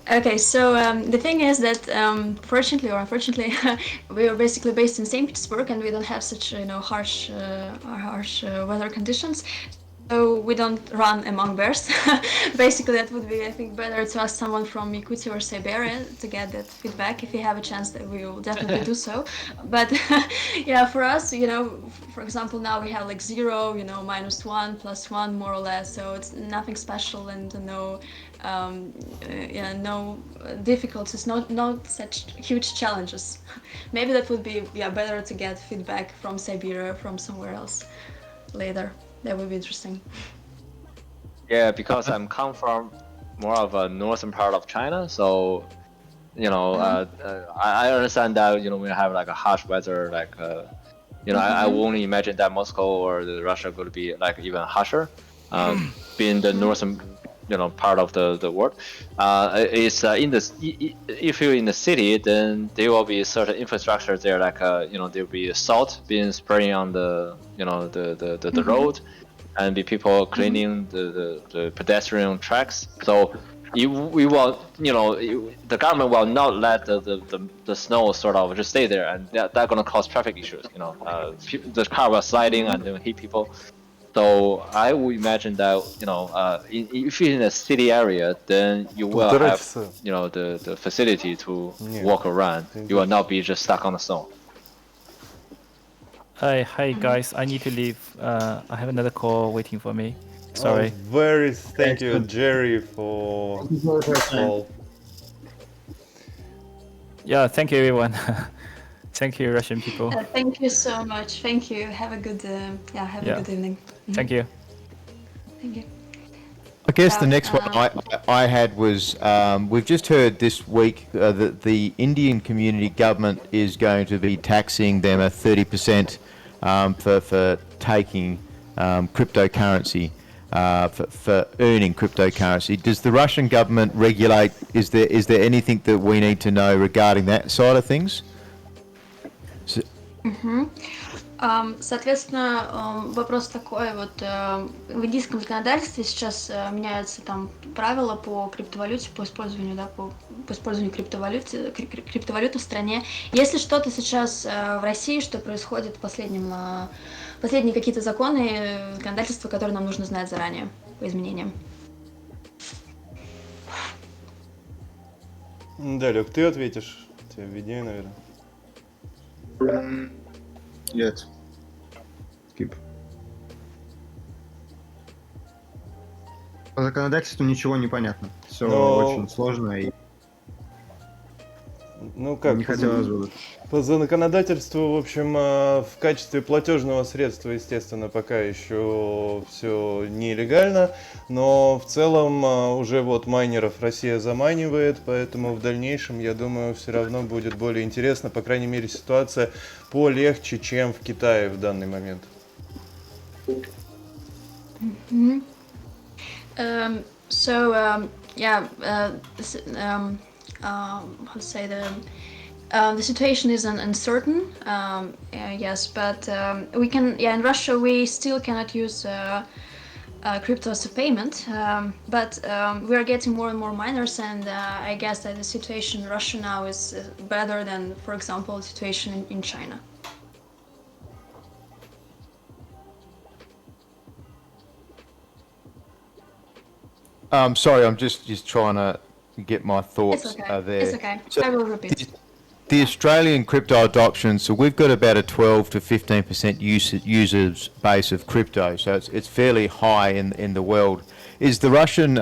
Okay, so the thing is that fortunately or unfortunately, we are basically based in St. Petersburg, and we don't have such harsh weather conditions. So we don't run among bears. Basically, that would be, I think, better to ask someone from Yakutia or Siberia to get that feedback. If you have a chance, that we will definitely do so. But yeah, for us, for example, now we have like 0, -1, +1, more or less. So it's nothing special and no difficulties, not such huge challenges. Maybe that would be better to get feedback from Siberia, from somewhere else later. That would be interesting. Yeah, because I'm come from more of a northern part of China, so I understand that we have like a harsh weather, like I only imagine that Moscow or Russia could be like even harsher, being the northern part of the world. It's if you're in the city, then there will be certain infrastructure there, like there will be salt being spraying on the the road, and be people cleaning the pedestrian tracks. So we will the government will not let the snow sort of just stay there, and that's gonna cause traffic issues. The car will sliding and hit people. So I would imagine that if you're in a city area, then you will have the facility to walk around. You will not be just stuck on the snow. Hi guys, I need to leave. I have another call waiting for me. Sorry. Thank you, Jerry, for the call. Yeah, thank you everyone. Thank you, Russian people. Thank you so much. Thank you. Have a good good evening. Thank you. Thank you. I guess the next one I had was we've just heard this week that the Indian community government is going to be taxing them at 30% for taking cryptocurrency, for earning cryptocurrency. Does the Russian government regulate? Is there anything that we need to know regarding that side of things? Соответственно, вопрос такой, вот в индийском законодательстве сейчас меняются там правила по криптовалюте, по использованию, да, по использованию криптовалюты в стране. Есть ли что-то сейчас в России, что происходит последние какие-то законы, законодательства, которые нам нужно знать заранее по изменениям? Да, Лёг, ты ответишь. Тебе виднее, наверное. Нет. Skip. По законодательству ничего не понятно. Все очень сложно и не хотелось бы. По законодательству, в общем, в качестве платежного средства, естественно, пока еще все нелегально, но в целом уже вот майнеров Россия заманивает, поэтому в дальнейшем, я думаю, все равно будет более интересно, по крайней мере, ситуация полегче, чем в Китае в данный момент. How to say the situation is uncertain, yes, but we can, in Russia we still cannot use crypto as a payment, but we are getting more and more miners, and I guess that the situation in Russia now is better than, for example, the situation in China. Sorry, I'm just trying to get my thoughts there. It's okay. So I will repeat. The Australian crypto adoption, so we've got about a 12 to 15% users base of crypto, so it's fairly high in the world. Is the Russian,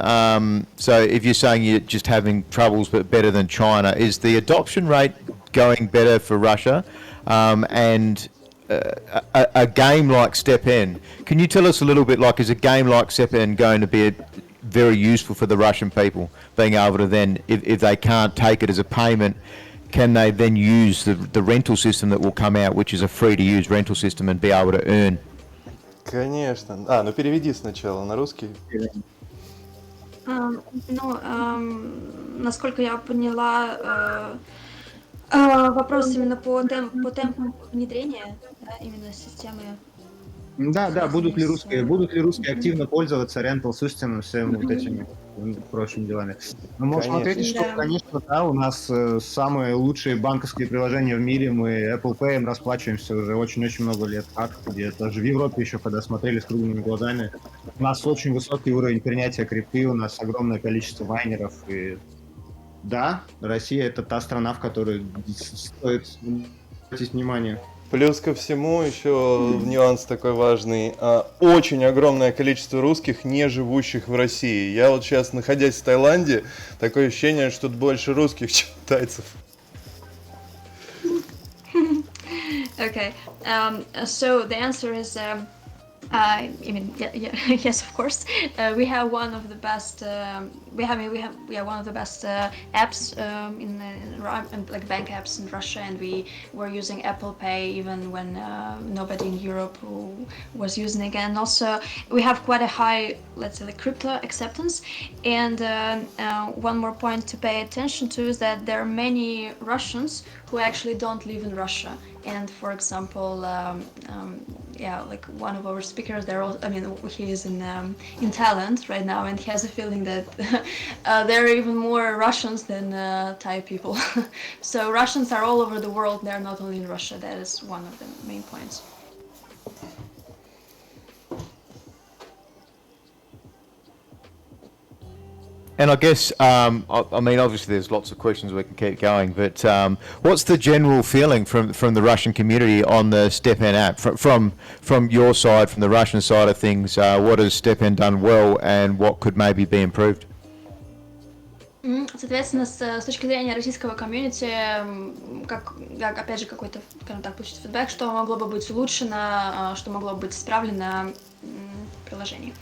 so if you're saying you're just having troubles but better than China, is the adoption rate going better for Russia? And a game like STEPN, can you tell us a little bit, like, is a game like STEPN going to be very useful for the Russian people, being able to then, if they can't take it as a payment, can they then use the rental system that will come out, which is a free-to-use rental system, and be able to earn? Конечно. Ну переведи сначала на русский. Насколько я поняла, вопрос именно по темпу внедрения, да, именно системы. Да, будут ли русские активно пользоваться rental system, всеми вот этими прочими делами. Мы можем ответить, что, конечно, да, у нас самые лучшие банковские приложения в мире, мы Apple Pay расплачиваемся уже очень-очень много лет, где даже в Европе еще, когда смотрели с круглыми глазами, у нас очень высокий уровень принятия крипты, у нас огромное количество майнеров, и да, Россия — это та страна, в которой стоит обратить внимание. Плюс ко всему еще нюанс такой важный. Очень огромное количество русских, не живущих в России. Я вот сейчас, находясь в Таиланде, такое ощущение, что тут больше русских, чем тайцев. Okay, so the answer is, I mean, yes, of course. We have one of the best. We have one of the best apps in like bank apps in Russia, and we were using Apple Pay even when nobody in Europe was using it. And also, we have quite a high, let's say, like crypto acceptance. And one more point to pay attention to is that there are many Russians who actually don't live in Russia. And for example, like one of our speakers, he is in Thailand right now, and he has a feeling that there are even more Russians than Thai people. So Russians are all over the world; they're not only in Russia. That is one of the main points. And I guess, I mean, obviously there's lots of questions we can keep going, but what's the general feeling from the Russian community on the STEPN app? From your side, from the Russian side of things, what has STEPN done well and what could maybe be improved? Соответственно, с точки зрения российского комьюнити, как опять же какой-то, скажем так, получить фидбэк, что могло бы быть улучшено, что могло бы быть исправлено в приложении.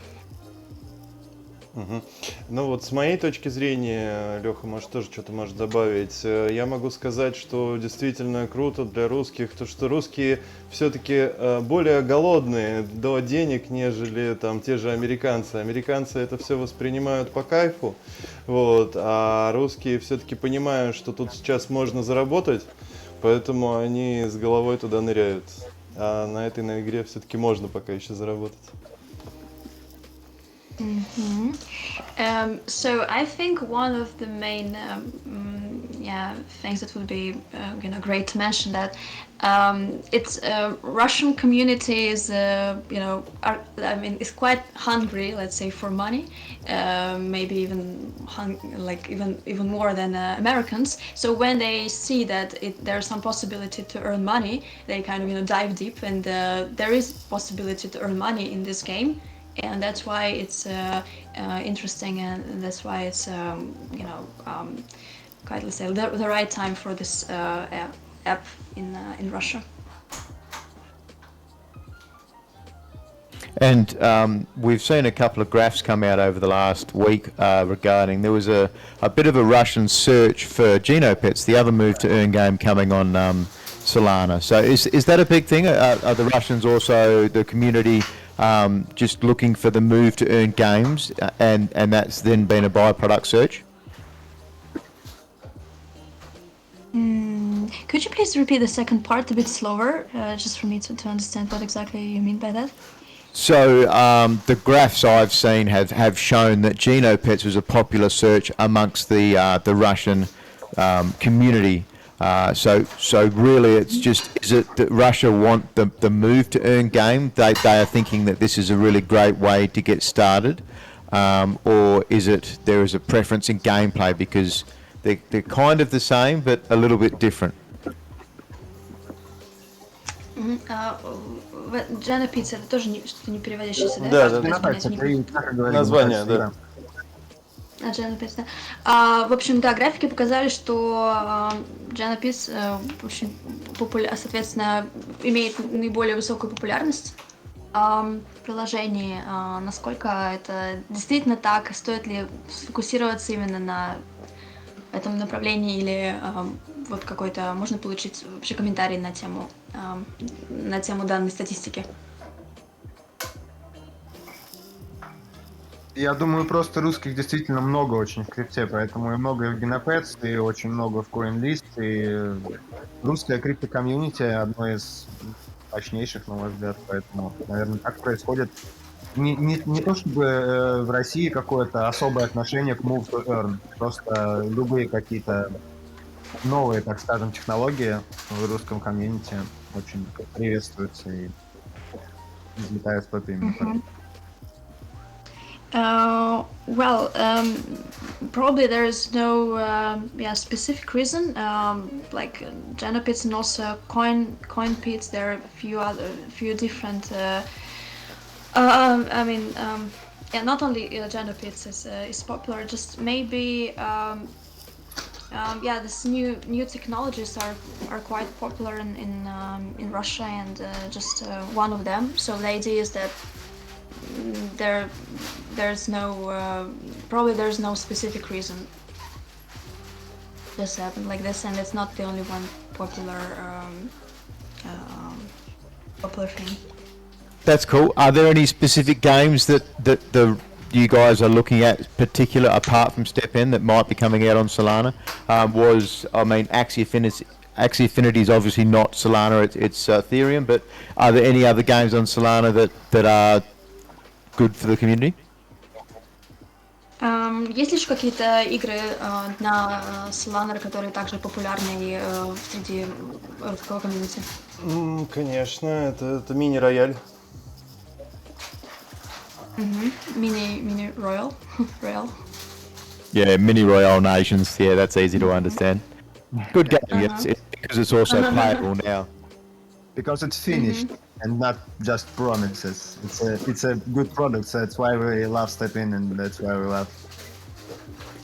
Ну вот с моей точки зрения, Леха, может, тоже что-то может добавить. Я могу сказать, что действительно круто для русских, то что русские все-таки более голодные до денег, нежели там те же американцы. Американцы это все воспринимают по кайфу, вот, а русские все-таки понимают, что тут сейчас можно заработать, поэтому они с головой туда ныряют. А на этой игре все-таки можно пока еще заработать. So I think one of the main things that would be great to mention that it's Russian community is is quite hungry, let's say, for money, maybe even more than Americans. So when they see that there's some possibility to earn money, they kind of dive deep, and there is possibility to earn money in this game. And that's why it's interesting, and that's why it's quite, let's say, the right time for this app in Russia. And we've seen a couple of graphs come out over the last week regarding there was a bit of a Russian search for Genopets, the other move to earn game coming on Solana. So is that a big thing? Are the Russians also the community just looking for the move to earn games, and that's then been a byproduct search? Could you please repeat the second part a bit slower, just for me to understand what exactly you mean by that? So the graphs I've seen have shown that Genopets was a popular search amongst the Russian community. So really it's just, is it that Russia want the move to earn game? They are thinking that this is a really great way to get started, or is it there is a preference in gameplay because they're kind of the same but a little bit different? Genopets это тоже что-то не переводящееся, да? Да. Название, да. Genopets, да. В общем, да, графики показали, что Genopets очень соответственно, имеет наиболее высокую популярность в приложении. Насколько это действительно так, стоит ли сфокусироваться именно на этом направлении, или вот какой-то можно получить вообще комментарий на тему данной статистики? Я думаю, просто русских действительно много очень в крипте, поэтому и много в Genopets, и очень много в CoinList, и русская крипто-комьюнити одно из мощнейших, на мой взгляд, поэтому, наверное, так происходит. Не то чтобы в России какое-то особое отношение к Move-2-earn, просто любые какие-то новые, так скажем, технологии в русском комьюнити очень приветствуются и взлетают в топ именно. Probably there is no specific reason. Like Genopets and also CoinPits, there are a few different. Not only Genopets is popular, just maybe this new technologies are quite popular in Russia, and just one of them. So the idea is that there's no specific reason this happened like this, and it's not the only one popular thing. That's cool. Are there any specific games that you guys are looking at particular apart from STEPN that might be coming out on Solana? Axie Infinity is obviously not Solana, it's Ethereum, but are there any other games on Solana that are good for the community? Есть ли еще какие-то игры на Solana, которые также популярны среди русского комьюнити? Конечно, это мини-рояль. Mini Royal. Royal. Yeah, Mini Royale Nations. Yeah, that's easy to understand. Good game, yes, because it's also playable now. Because it's finished and not just promises. It's a good product, so that's why we love STEPN, and that's why we love.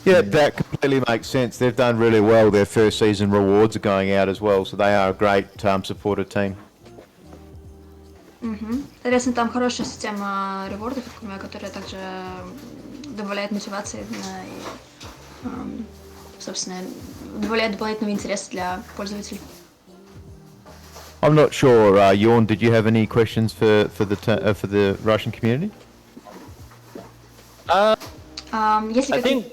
Yeah, that completely makes sense. They've done really well. Their first season rewards are going out as well, so they are a great supported team. Соответственно, там хорошая система ревордов, которая также добавляет мотивации и, собственно, добавляет дополнительного интереса для пользователей. I'm not sure, Jorn, did you have any questions for the Russian community? Если I think,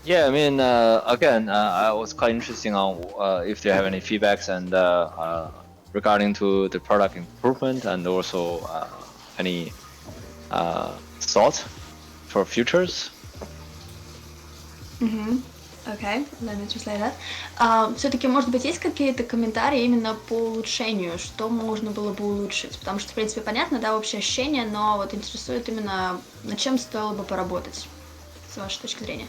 yeah, I mean, again, I was quite interesting on if they have any feedbacks and regarding to the product improvement and also any thought for futures. Okay, let me translate that. Все-таки, может быть, есть какие-то комментарии именно по улучшению, что можно было бы улучшить? Потому что, в принципе, понятно, да, общее ощущение, но вот интересует именно, над чем стоило бы поработать, с вашей точки зрения.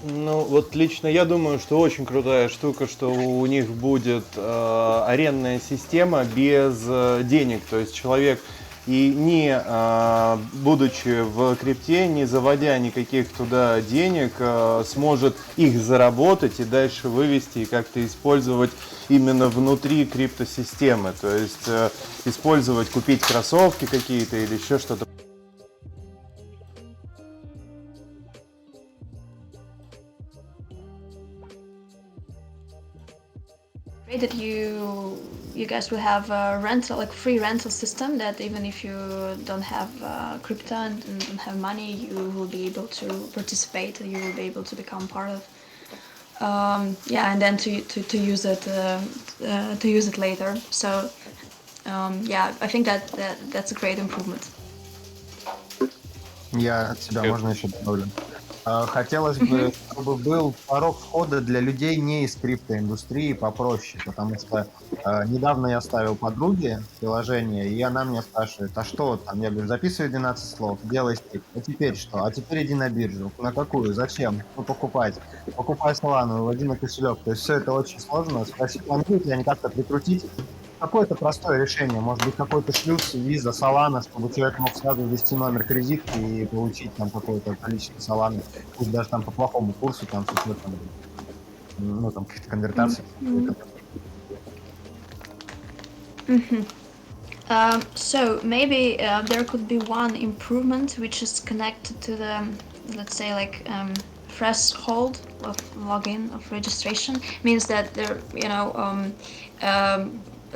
Ну, вот лично я думаю, что очень крутая штука, что у них будет арендная система без денег, то есть человек и не будучи в крипте, не заводя никаких туда денег, сможет их заработать и дальше вывести и как-то использовать именно внутри криптосистемы, то есть использовать, купить кроссовки какие-то или еще что-то. That you guys will have a rental, like free rental system that even if you don't have crypto and don't have money, you will be able to participate. You will be able to become part of. Yeah, and then to use it later. So yeah, I think that's a great improvement. Я от себя можно еще добавлю. Хотелось бы, чтобы был порог входа для людей не из криптоиндустрии попроще, потому что недавно я ставил подруге приложение, и она меня спрашивает, а что там? Я говорю, записывай 12 слов, делай стик. А теперь что? А теперь иди на биржу. На какую? Зачем? Ну, покупать. Покупай Solana, вводи на кошелек. То есть все это очень сложно. Спросить, планируете ли они как-то прикрутить? Какое-то простое решение, может быть, какой-то шлюз, виза, Solana, чтобы человек мог сразу ввести номер кредитки и получить там какое-то количество Solana, пусть даже там по плохому курсу, там, с учетом, ну, там, каких-то конвертаций. So maybe there could be one improvement which is connected to the, let's say, like threshold of login, of registration, means that there, you know,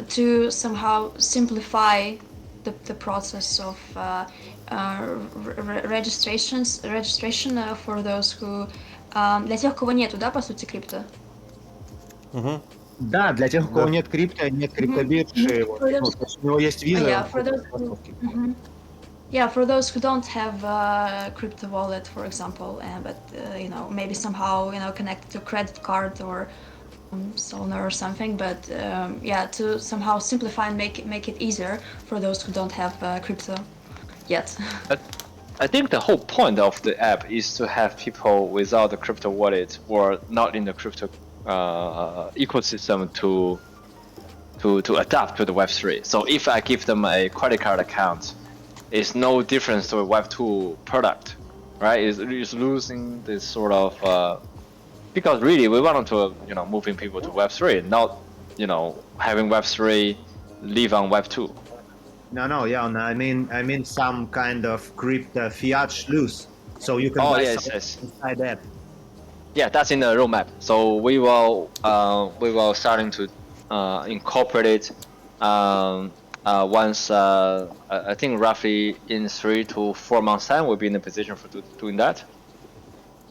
to somehow simplify the process of registration for those who для тех, у кого нету, да, по сути, крипто? Да, для тех, у кого нет крипто, нет криптобиржи, вот, ну, то есть у него есть виза. Yeah, for those who don't have a crypto wallet, for example, but you know, maybe somehow, you know, connected to a credit card or Solana or something, but yeah, to somehow simplify and make it easier for those who don't have crypto yet. I think the whole point of the app is to have people without the crypto wallet or not in the crypto ecosystem to adapt to the Web3. So if I give them a credit card account, it's no difference to a Web2 product, right? It's losing this sort of because really we want to, you know, moving people to Web3, not, you know, having Web3 live on Web2. No, yeah, no, I mean some kind of crypto fiat шлюз, so you can buy yes. inside that. Yeah, that's in the roadmap. So we will starting to incorporate it once I think roughly in 3 to 4 months time we'll be in a position for doing that.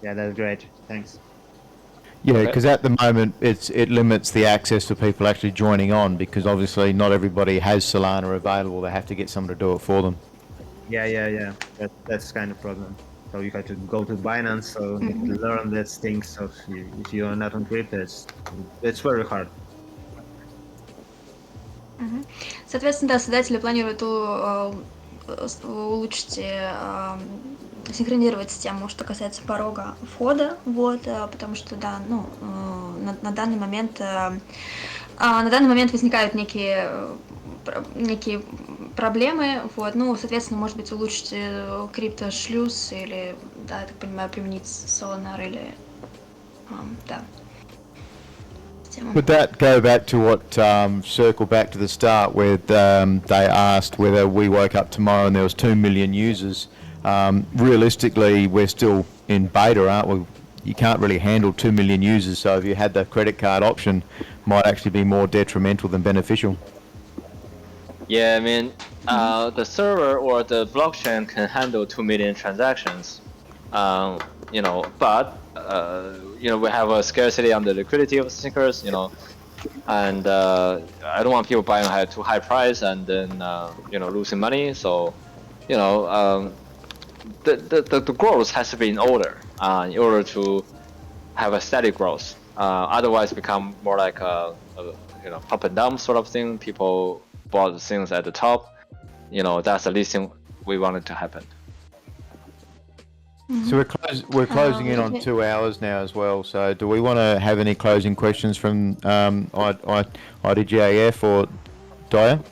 Yeah, that's great. Thanks. Yeah, because at the moment it limits the access to people actually joining on, because obviously not everybody has Solana available. They have to get someone to do it for them. Yeah. That's kind of problem. So you have to go to Binance, so learn these things. So if you are not on crypto, it's very hard. Соответственно, да, создатели планируют улучшить, синхронизировать систему, что касается порога входа, вот, потому что, да, ну, на данный момент возникают некие проблемы, вот, ну, соответственно, может быть, улучшить крипто-шлюз или, да, я так понимаю, применить Solana или, да. Would that go back to what, circle back to the start where they asked whether we woke up tomorrow and there was 2 million users, realistically, we're still in beta, aren't we? You can't really handle 2 million users, so if you had the credit card option, might actually be more detrimental than beneficial. Yeah, I mean, the server or the blockchain can handle 2 million transactions, you know, but you know, we have a scarcity on the liquidity of sneakers, you know, and I don't want people buying at too high price and then you know, losing money. So, you know, the growth has to be in order to have a steady growth. Otherwise, become more like a you know, up and down sort of thing. People bought things at the top. You know, that's the least thing we wanted to happen. So we're closing in on 2 hours now as well. So do we want to have any closing questions from IDGAF or Daya?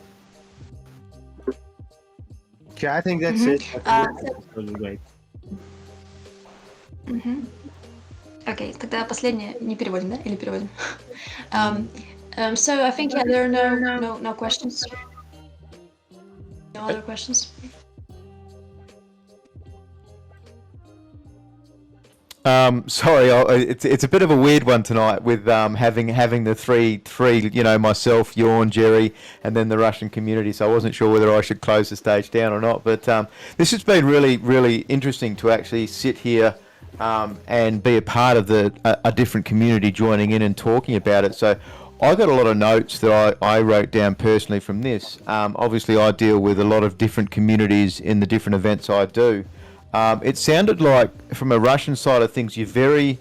Okay, I think that's it. Окей, тогда последнее не переводим, да? Или переводим? So I think there are no questions. No other questions. Sorry, it's a bit of a weird one tonight with having the three, you know, myself, Jorn, Jerry, and then the Russian community. So I wasn't sure whether I should close the stage down or not. But this has been really interesting to actually sit here and be a part of a different community, joining in and talking about it. So I got a lot of notes that I wrote down personally from this. Obviously, I deal with a lot of different communities in the different events I do. It sounded like, from a Russian side of things, you're very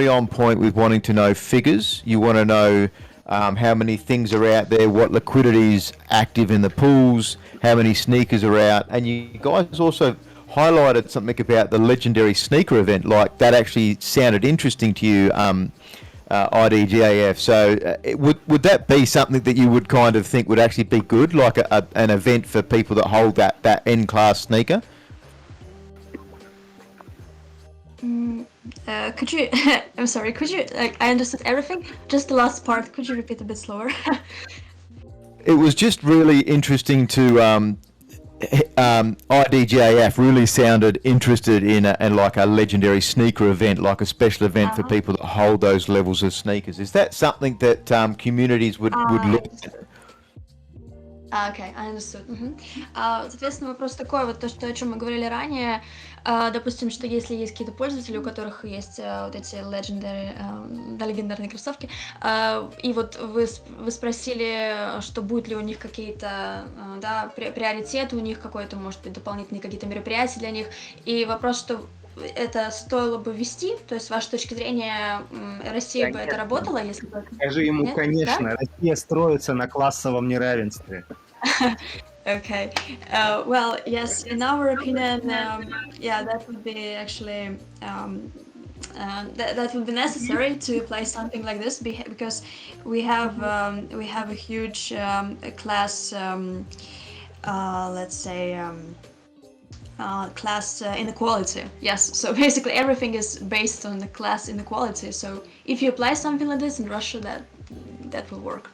on point with wanting to know figures. You want to know how many things are out there, what liquidity is active in the pools, how many sneakers are out, and you guys also highlighted something about the legendary sneaker event. Like, that actually sounded interesting to you, IDGAF. So would that be something that you would kind of think would actually be good, like an event for people that hold that N-class sneaker? Could you, I'm sorry, could you, like, I understood everything, just the last part, could you repeat a bit slower? It was just really interesting to, IDGAF really sounded interested in like a legendary sneaker event, like a special event for people that hold those levels of sneakers. Is that something that communities would look at? Окей, I understood. Соответственно, вопрос такой, вот то, что, о чем мы говорили ранее, допустим, что если есть какие-то пользователи, у которых есть вот эти легендарные кроссовки, и вот вы спросили, что будет ли у них какие-то, да, приоритеты, у них какой-то, может быть, дополнительные какие-то мероприятия для них, и вопрос, что это стоило бы ввести, то есть с вашей точки зрения Россия бы это работала, если бы... Скажи ему, нет? Конечно, да? Россия строится на классовом неравенстве. Okay. Well, yes, in our opinion, yeah, that would be actually that would be necessary to apply something like this because we have a huge class, let's say. Class inequality. Yes, so basically everything is based on the class inequality. So if you apply something like this in Russia, that will work.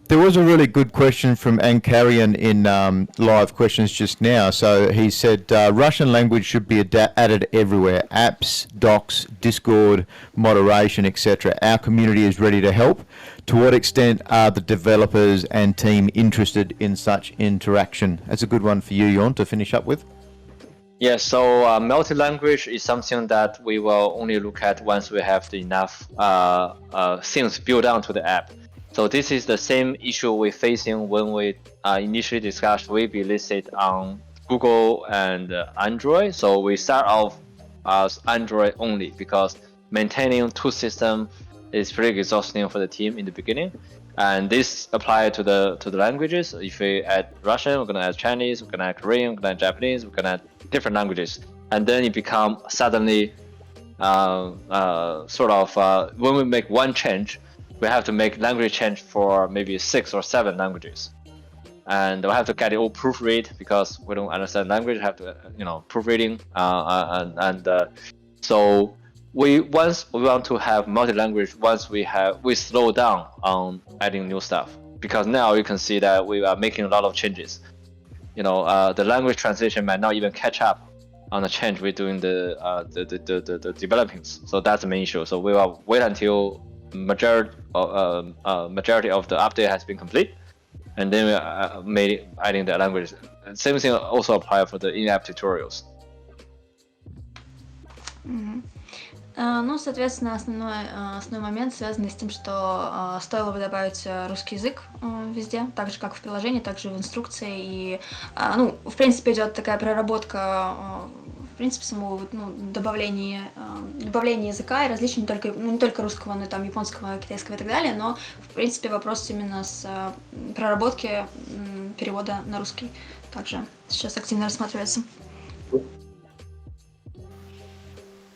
There was a really good question from Ankarian in live questions just now. So he said Russian language should be added everywhere. Apps, docs, Discord, moderation, etc. Our community is ready to help. To what extent are the developers and team interested in such interaction? That's a good one for you, Jorn, to finish up with. Yeah, so multi-language is something that we will only look at once we have enough things built onto the app. So this is the same issue we're facing when we initially discussed we be listed on Google and Android. So we start off as Android only because maintaining two systems is pretty exhausting for the team in the beginning. And this applies to the languages. If we add Russian, we're gonna add Chinese, we're gonna add Korean, we're gonna add Japanese, we're gonna add different languages. And then it become suddenly when we make one change, we have to make language change for maybe 6 or 7 languages. And we have to get it all proofread because we don't understand language, have to, proofreading. So once we want to have multi-language, once we slow down on adding new stuff, because now you can see that we are making a lot of changes. the language translation might not even catch up on the change we're doing the developing. So that's the main issue. So we will wait until majority of the update has been complete, and then we adding the language. Same thing also apply for the in-app tutorials. Ну, соответственно, основной момент связан с тем, что стоило бы добавить русский язык везде, так же, как в приложении, так же в инструкции. И, в принципе, идет такая проработка, в принципе, самого добавления языка и различий не только русского, но и там японского, китайского и так далее, но, в принципе, вопрос именно с проработки перевода на русский также сейчас активно рассматривается.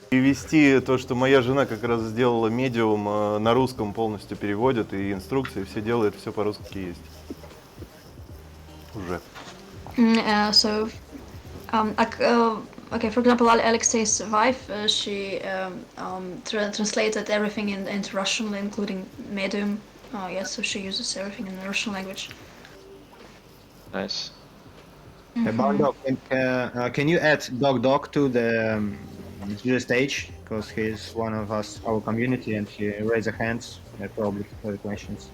И вести то, что моя жена как раз сделала медиум, на русском полностью переводит, и инструкции все делает, все по-русски есть. Уже. Okay, for example, Alexei's wife, she translated everything into Russian, including medium. Yes, so she uses everything in the Russian language. Nice. About can you add Doc to the stage, because he's one of our community, and he raised a hand probably for the questions.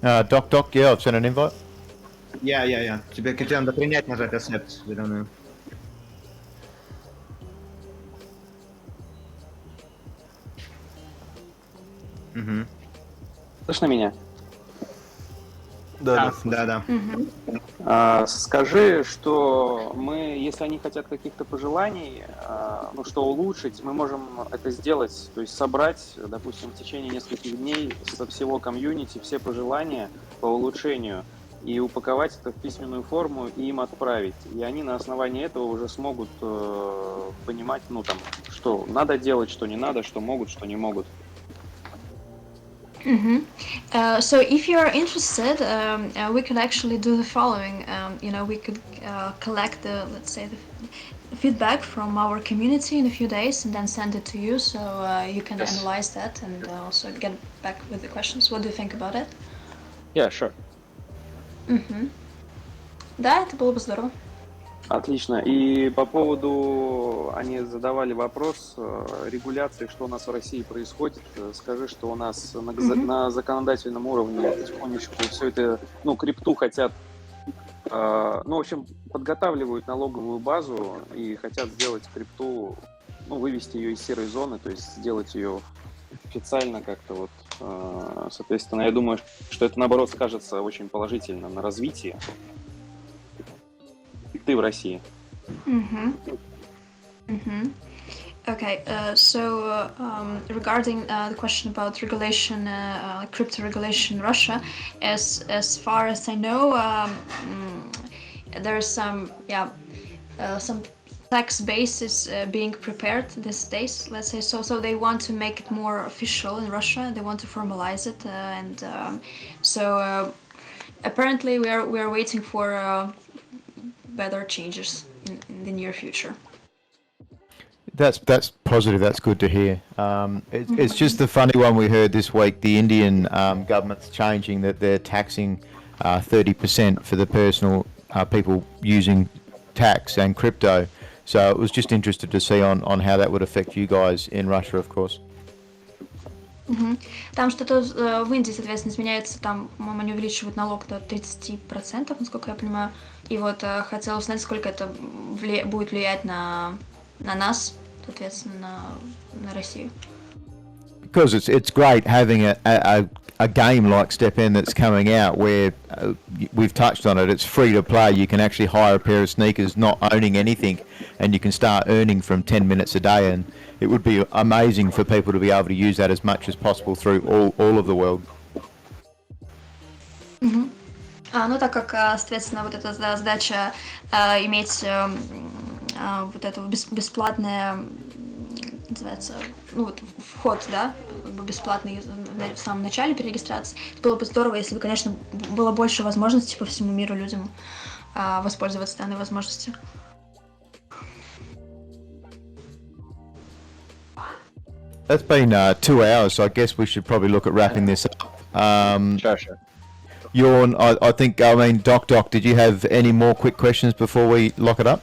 Doc, yeah, I've sent an invite. Yeah. Тебе надо принять, нажать accept зеленую. Слышно меня? Да. Скажи, что мы, если они хотят каких-то пожеланий, что улучшить, мы можем это сделать, то есть собрать, допустим, в течение нескольких дней со всего комьюнити все пожелания по улучшению и упаковать это в письменную форму и им отправить. И они на основании этого уже смогут понимать, что надо делать, что не надо, что могут, что не могут. So if you're interested, we could actually do the following. We could collect let's say, the feedback from our community in a few days and then send it to you, so you can analyze that and also get back with the questions. What do you think about it? Yeah, sure. Да, это было бы здорово. Отлично. И по поводу, они задавали вопрос регуляции, что у нас в России происходит. Скажи, что у нас на законодательном уровне потихонечку все это, крипту хотят, в общем, подготавливают налоговую базу и хотят сделать крипту, вывести ее из серой зоны, то есть сделать ее официально как-то соответственно, я думаю, что это, наоборот, скажется очень положительно на развитии. Ты в России. Okay, so regarding the question about regulation, crypto regulation in Russia, as far as I know, there's some tax bases being prepared these days. Let's say so they want to make it more official in Russia. They want to formalize it, and so apparently we are waiting for better changes in the near future. That's positive. That's good to hear. It's just the funny one we heard this week. The Indian government's changing that they're taxing 30% for the personal people using tax and crypto. So it was just interested to see on how that would affect you guys in Russia, of course. Там что-то в Индии, соответственно, изменяется, там, по-моему, они увеличивают налог до 30%, насколько я понимаю. И хотела узнать, сколько это будет влиять на нас, соответственно, на Россию. Because it's great having a game like STEPN that's coming out where we've touched on it. It's free to play. You can actually hire a pair of sneakers, not owning anything, and you can start earning from 10 minutes a day. And it would be amazing for people to be able to use that as much as possible through all of the world. Так как, соответственно, вот эта задача иметь вот это бесплатное, называется, вход, да, бесплатный в самом начале при регистрации. Было бы здорово, если бы, конечно, было больше возможностей по всему миру людям воспользоваться данной возможностью. That's been 2 hours, so I guess we should probably look at wrapping this up. Sure, sure. I think, I mean, Doc, did you have any more quick questions before we lock it up?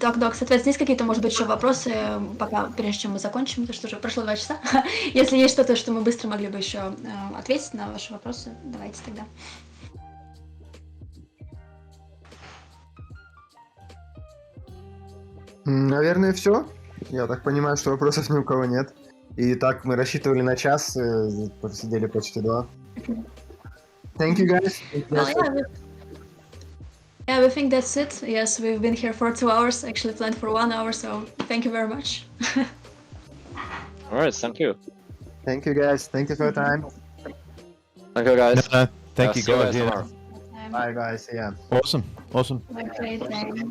Док, соответственно, есть какие-то, может быть, еще вопросы, пока, прежде чем мы закончим, потому что уже прошло 2 часа. Если есть что-то, что мы быстро могли бы еще ответить на ваши вопросы, давайте тогда. Наверное, все. Я так понимаю, что вопросов ни у кого нет. И так мы рассчитывали на час, посидели почти 2. Thank you, guys. Yeah, we think that's it. Yes, we've been here for 2 hours, actually planned for 1 hour, so thank you very much. All right, thank you. Thank you, guys. Thank you for your time. Thank you, guys. No, thank you, See you guys. tomorrow. Bye, guys. Yeah. Awesome. Okay, thanks.